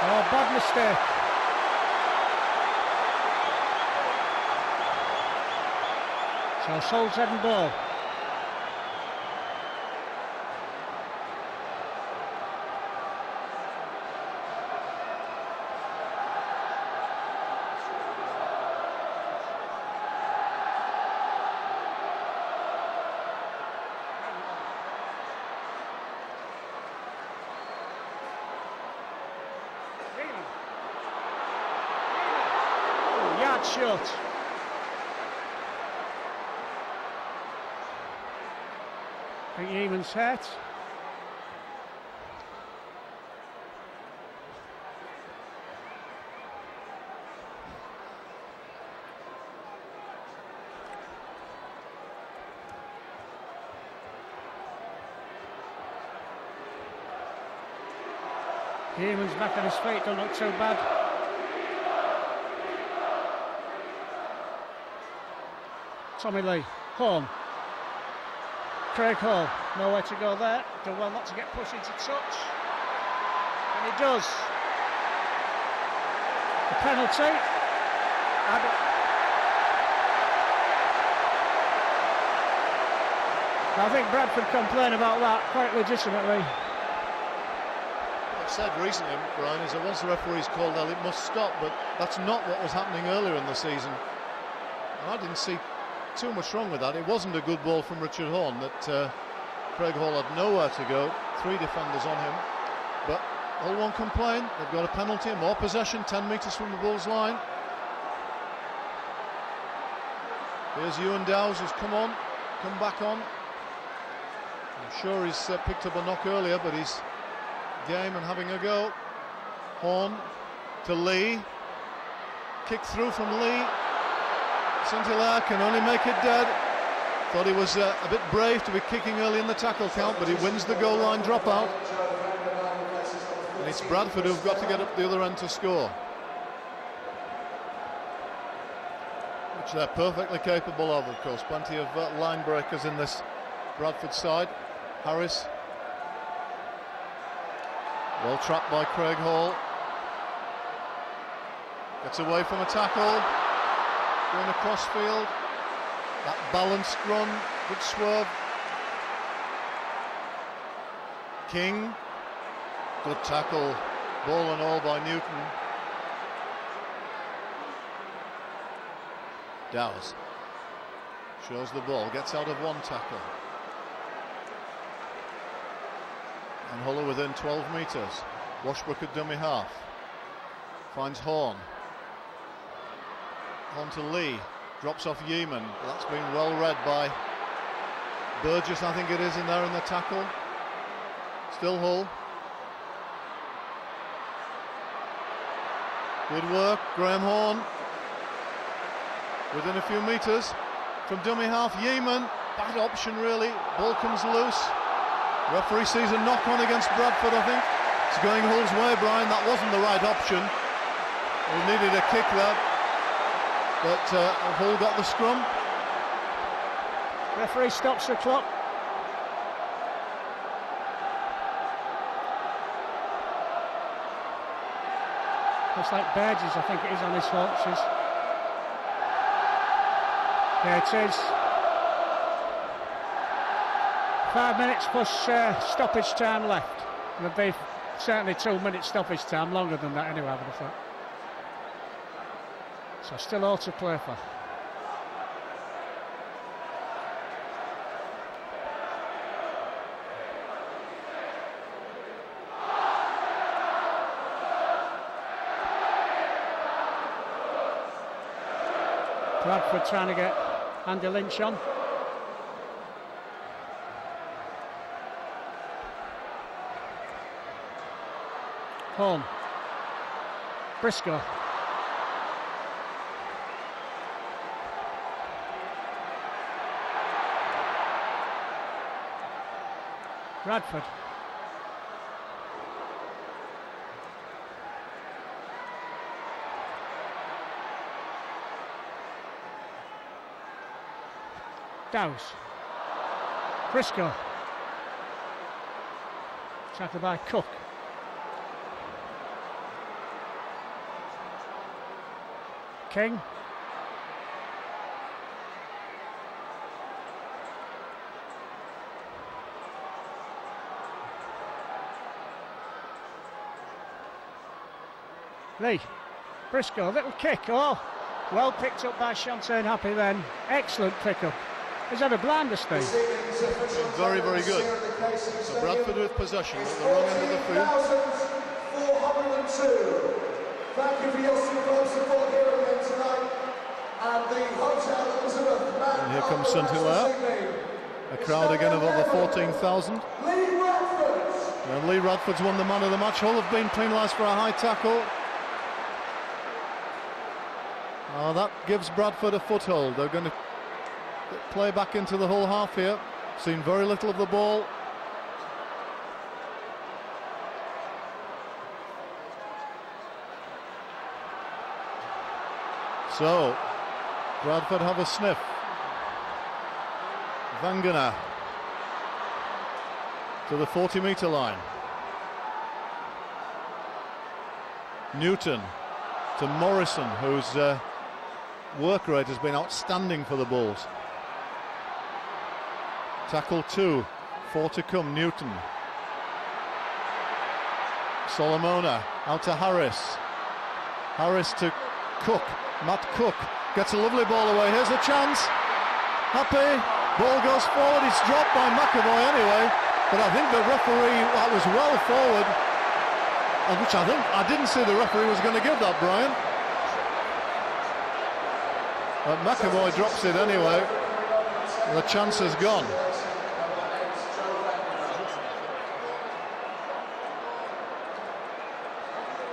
Oh, bad mistake. So Sol's head and ball. Yard short. I think Yeaman's hurt. Yeaman's back on his feet, don't look too bad. Tommy Lee, home. Craig Hall, nowhere to go there. Done well not to get pushed into touch. And he does. The penalty. I think Bradford complain about that quite legitimately. I've said recently, Brian, is that once the referee's called out, it must stop, but that's not what was happening earlier in the season. And I didn't see too much wrong with that. It wasn't a good ball from Richard Horn that Craig Hall had nowhere to go. 3 defenders on him, but Hull won't complain. They've got a penalty, more possession, 10 metres from the Bulls line. Here's Ewan Dowes who's come back on. Sure, he's picked up a knock earlier, but he's game and having a go. Horn to Lee. Kick through from Lee. St-Hilaire can only make it dead. Thought he was a bit brave to be kicking early in the tackle count, but he wins the goal line dropout. And it's Bradford who've got to get up the other end to score, which they're perfectly capable of course. Plenty of line breakers in this Bradford side. Harris, well trapped by Craig Hall, gets away from a tackle, going across field. That balanced run, good swerve. King, good tackle, ball and all by Newton. Dowes shows the ball, gets out of one tackle. And Huller within 12 metres. Washbrook at dummy half. Finds Horn. On to Lee. Drops off Yeaman. That's been well read by Burgess, I think it is, in there in the tackle. Still Hull. Good work, Graham Horn. Within a few metres from dummy half, Yeaman. Bad option really. Ball comes loose. Referee sees a knock on against Bradford, I think. It's going Hull's way, Brian. That wasn't the right option. We needed a kick there, but Hull got the scrum. Referee stops the clock. Looks like Burgess, I think it is, on his haunches. There it is. 5 minutes plus stoppage time left. There'll be certainly 2 minutes stoppage time, longer than that anyway, I would have thought. So still all to play for. Bradford trying to get Andy Lynch on. Home. Briscoe. Bradford. Dowes. Briscoe. Tackled by Cook. King. Lee. Briscoe, little kick. Oh, well picked up by Shantae Happy then. Excellent pick-up. He's had a blinder, Steve. Very, very good. So Bradford with possession at the wrong end of the field. 402. Thank you for your superb support here again tonight. And the Hotel Elizabeth. And here comes St-Hilaire. A crowd again of over 14,000. And Lee Radford's won the man of the match. Hull have been penalised for a high tackle. Oh, that gives Bradford a foothold. They're going to play back into the Hull half here. Seen very little of the ball. So, Bradford have a sniff. Vangana to the 40-metre line. Newton to Morrison, whose work rate has been outstanding for the Bulls. Tackle 2, 4 to come. Newton. Solomona out to Harris. Harris to Cook. Matt Cook gets a lovely ball away. Here's a chance. Happy. Ball goes forward. It's dropped by McAvoy anyway. But I think the referee, that was well forward. Which I didn't see the referee was going to give that, Brian. But McAvoy drops it anyway. The chance is gone.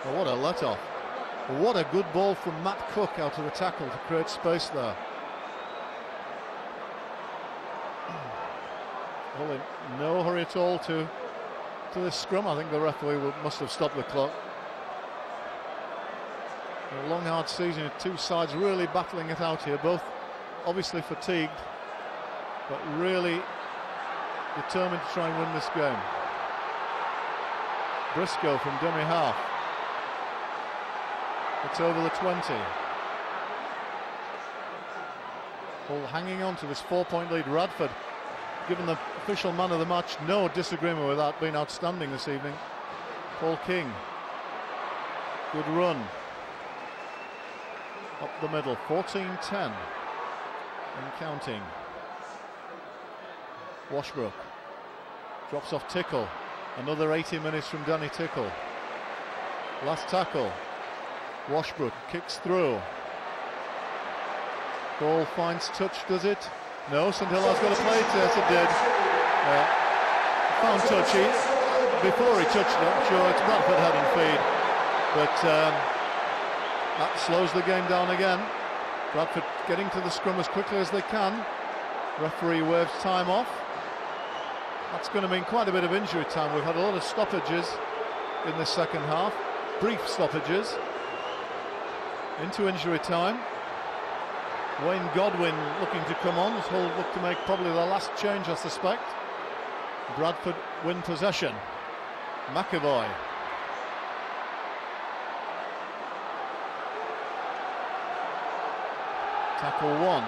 Well, what a let-off. What a good ball from Matt Cook out of the tackle to create space there. Well, in no hurry at all to this scrum. I think the referee must have stopped the clock. A long, hard season, two sides really battling it out here, both obviously fatigued, but really determined to try and win this game. Briscoe from dummy half. It's over the 20. Hull hanging on to this 4-point lead. Radford, given the official man of the match, no disagreement with that, being outstanding this evening. Paul King, good run. Up the middle, 14-10 and counting. Washbrook drops off Tickle. Another 80 minutes from Danny Tickle. Last tackle. Washbrook kicks through. Ball finds touch, does it? No, St Hilar's got to play it. Yes, it did. Found touch. Before he touched it, I'm sure it's Bradford head and feed. But that slows the game down again. Bradford getting to the scrum as quickly as they can. Referee waves time off. That's going to mean quite a bit of injury time. We've had a lot of stoppages in the second half. Brief stoppages. Into injury time. Wayne Godwin looking to come on. Hull look to make probably the last change, I suspect. Bradford win possession. McAvoy. Tackle one.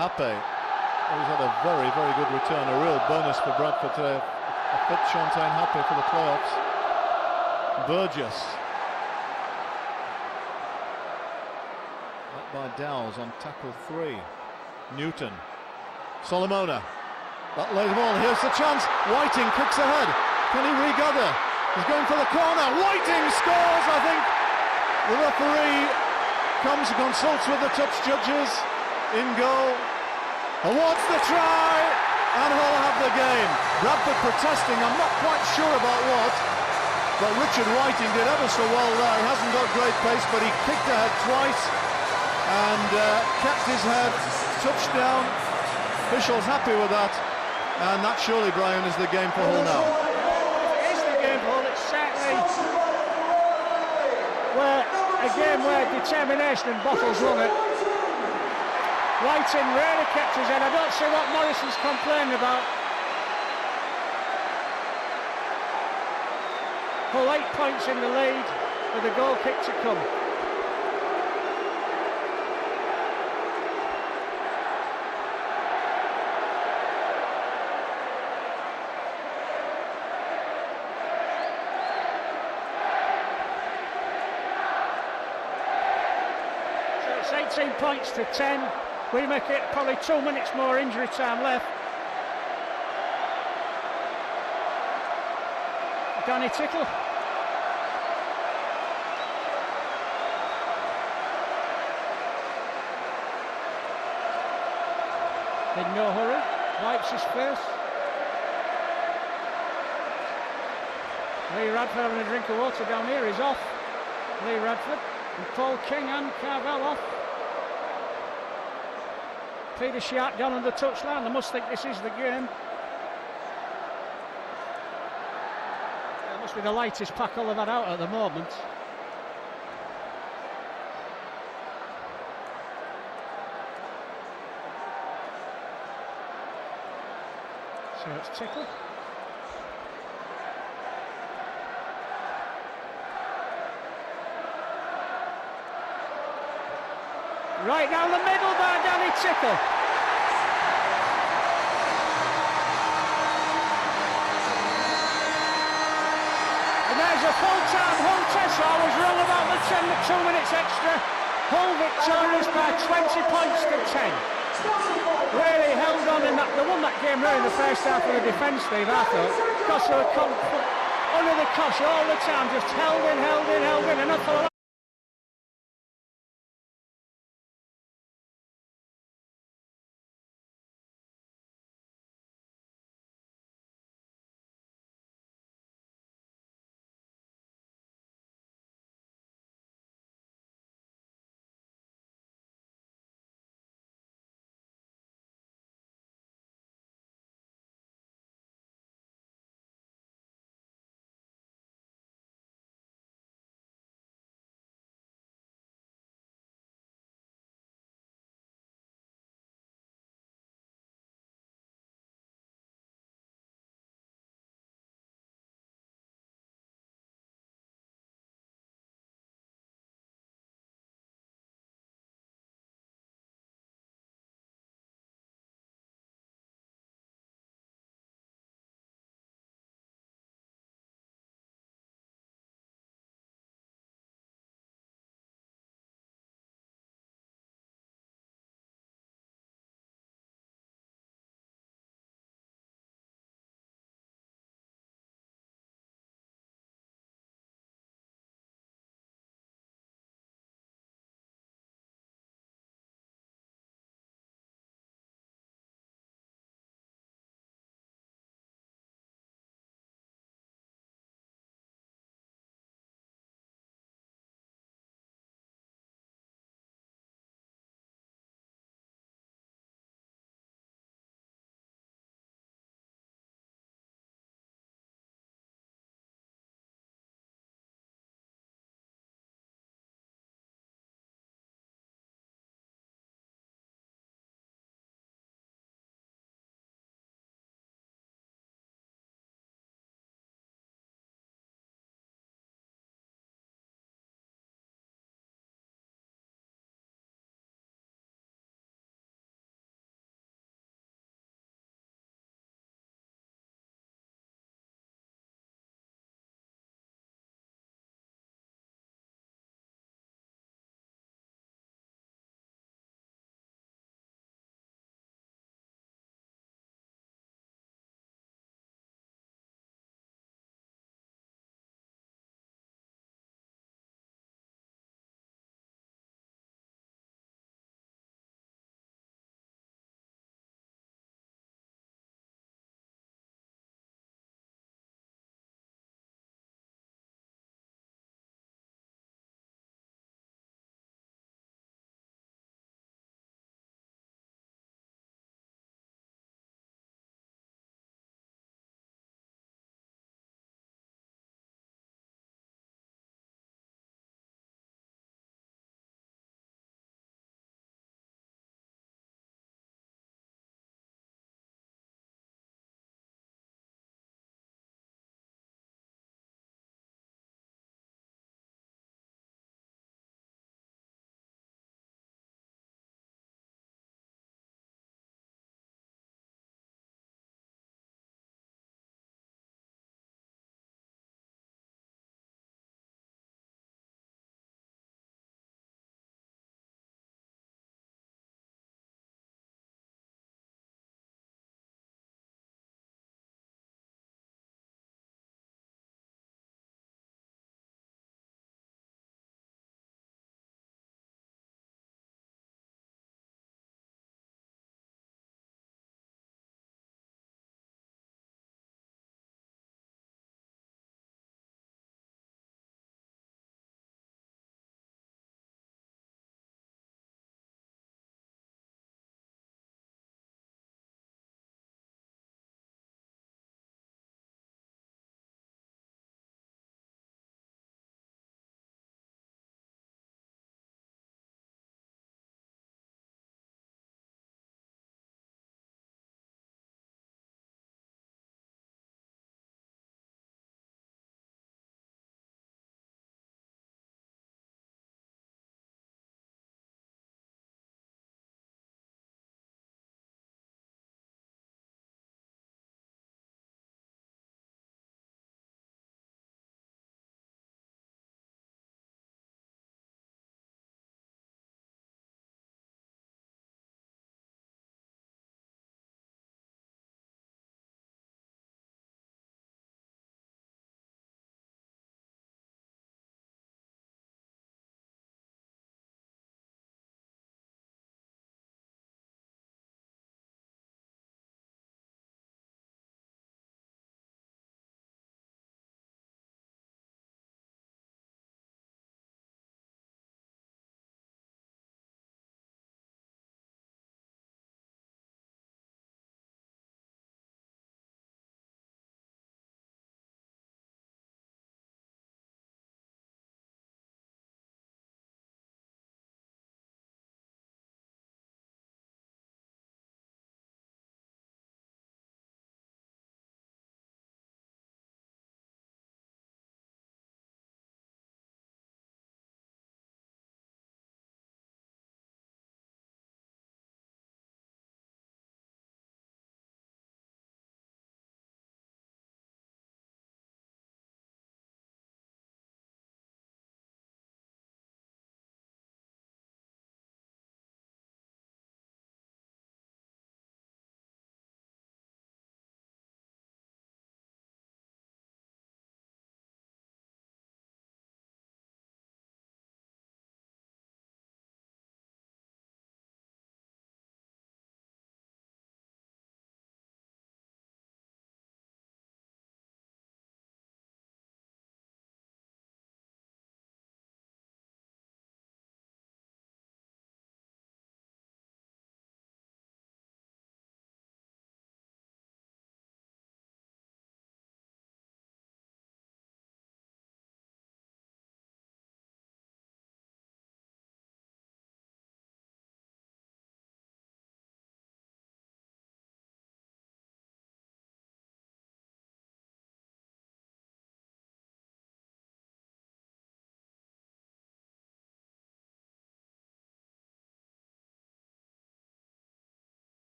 Happe, who's had a very, very good return. A real bonus for Bradford today. A fit Shantaine Happe for the playoffs. Burgess. By Dowles on tackle 3. Newton. Solomona. That lays the ball. Here's the chance. Whiting kicks ahead. Can he regather? He's going for the corner. Whiting scores, I think. The referee comes and consults with the touch judges. In goal. Awards the try. And Hull have the game. Bradford protesting. I'm not quite sure about what. But Richard Whiting did ever so well there. He hasn't got great pace, but he kicked ahead twice. And kept his head, touchdown. Officials happy with that, and that surely, Brian, is the game for Hull now. It is the game for Hull. It's certainly a game where determination and bottles won it. Whiting really kept his head. I don't see what Morrison's complaining about. Hull 8 points in the lead with a goal kick to come. So it's 18 points to 10. We make it probably 2 minutes more injury time left. Danny Tickle. In no hurry, wipes his face. Lee Radford having a drink of water down here, he's off. Lee Radford and Paul King and Carvel off. Peter Sharp down on the touchline. They must think this is the game. It must be the lightest pack all of that out at the moment. So it's Tickle. Right down the middle by Danny Tickle. And there's a full-time Hull test. I was wrong about the 2 minutes extra. Hull victorious by 20 points to 10. Really held on in that. They won that game really in the first half of the defence, Steve, I thought. Because they were under the cosh all the time, just held in,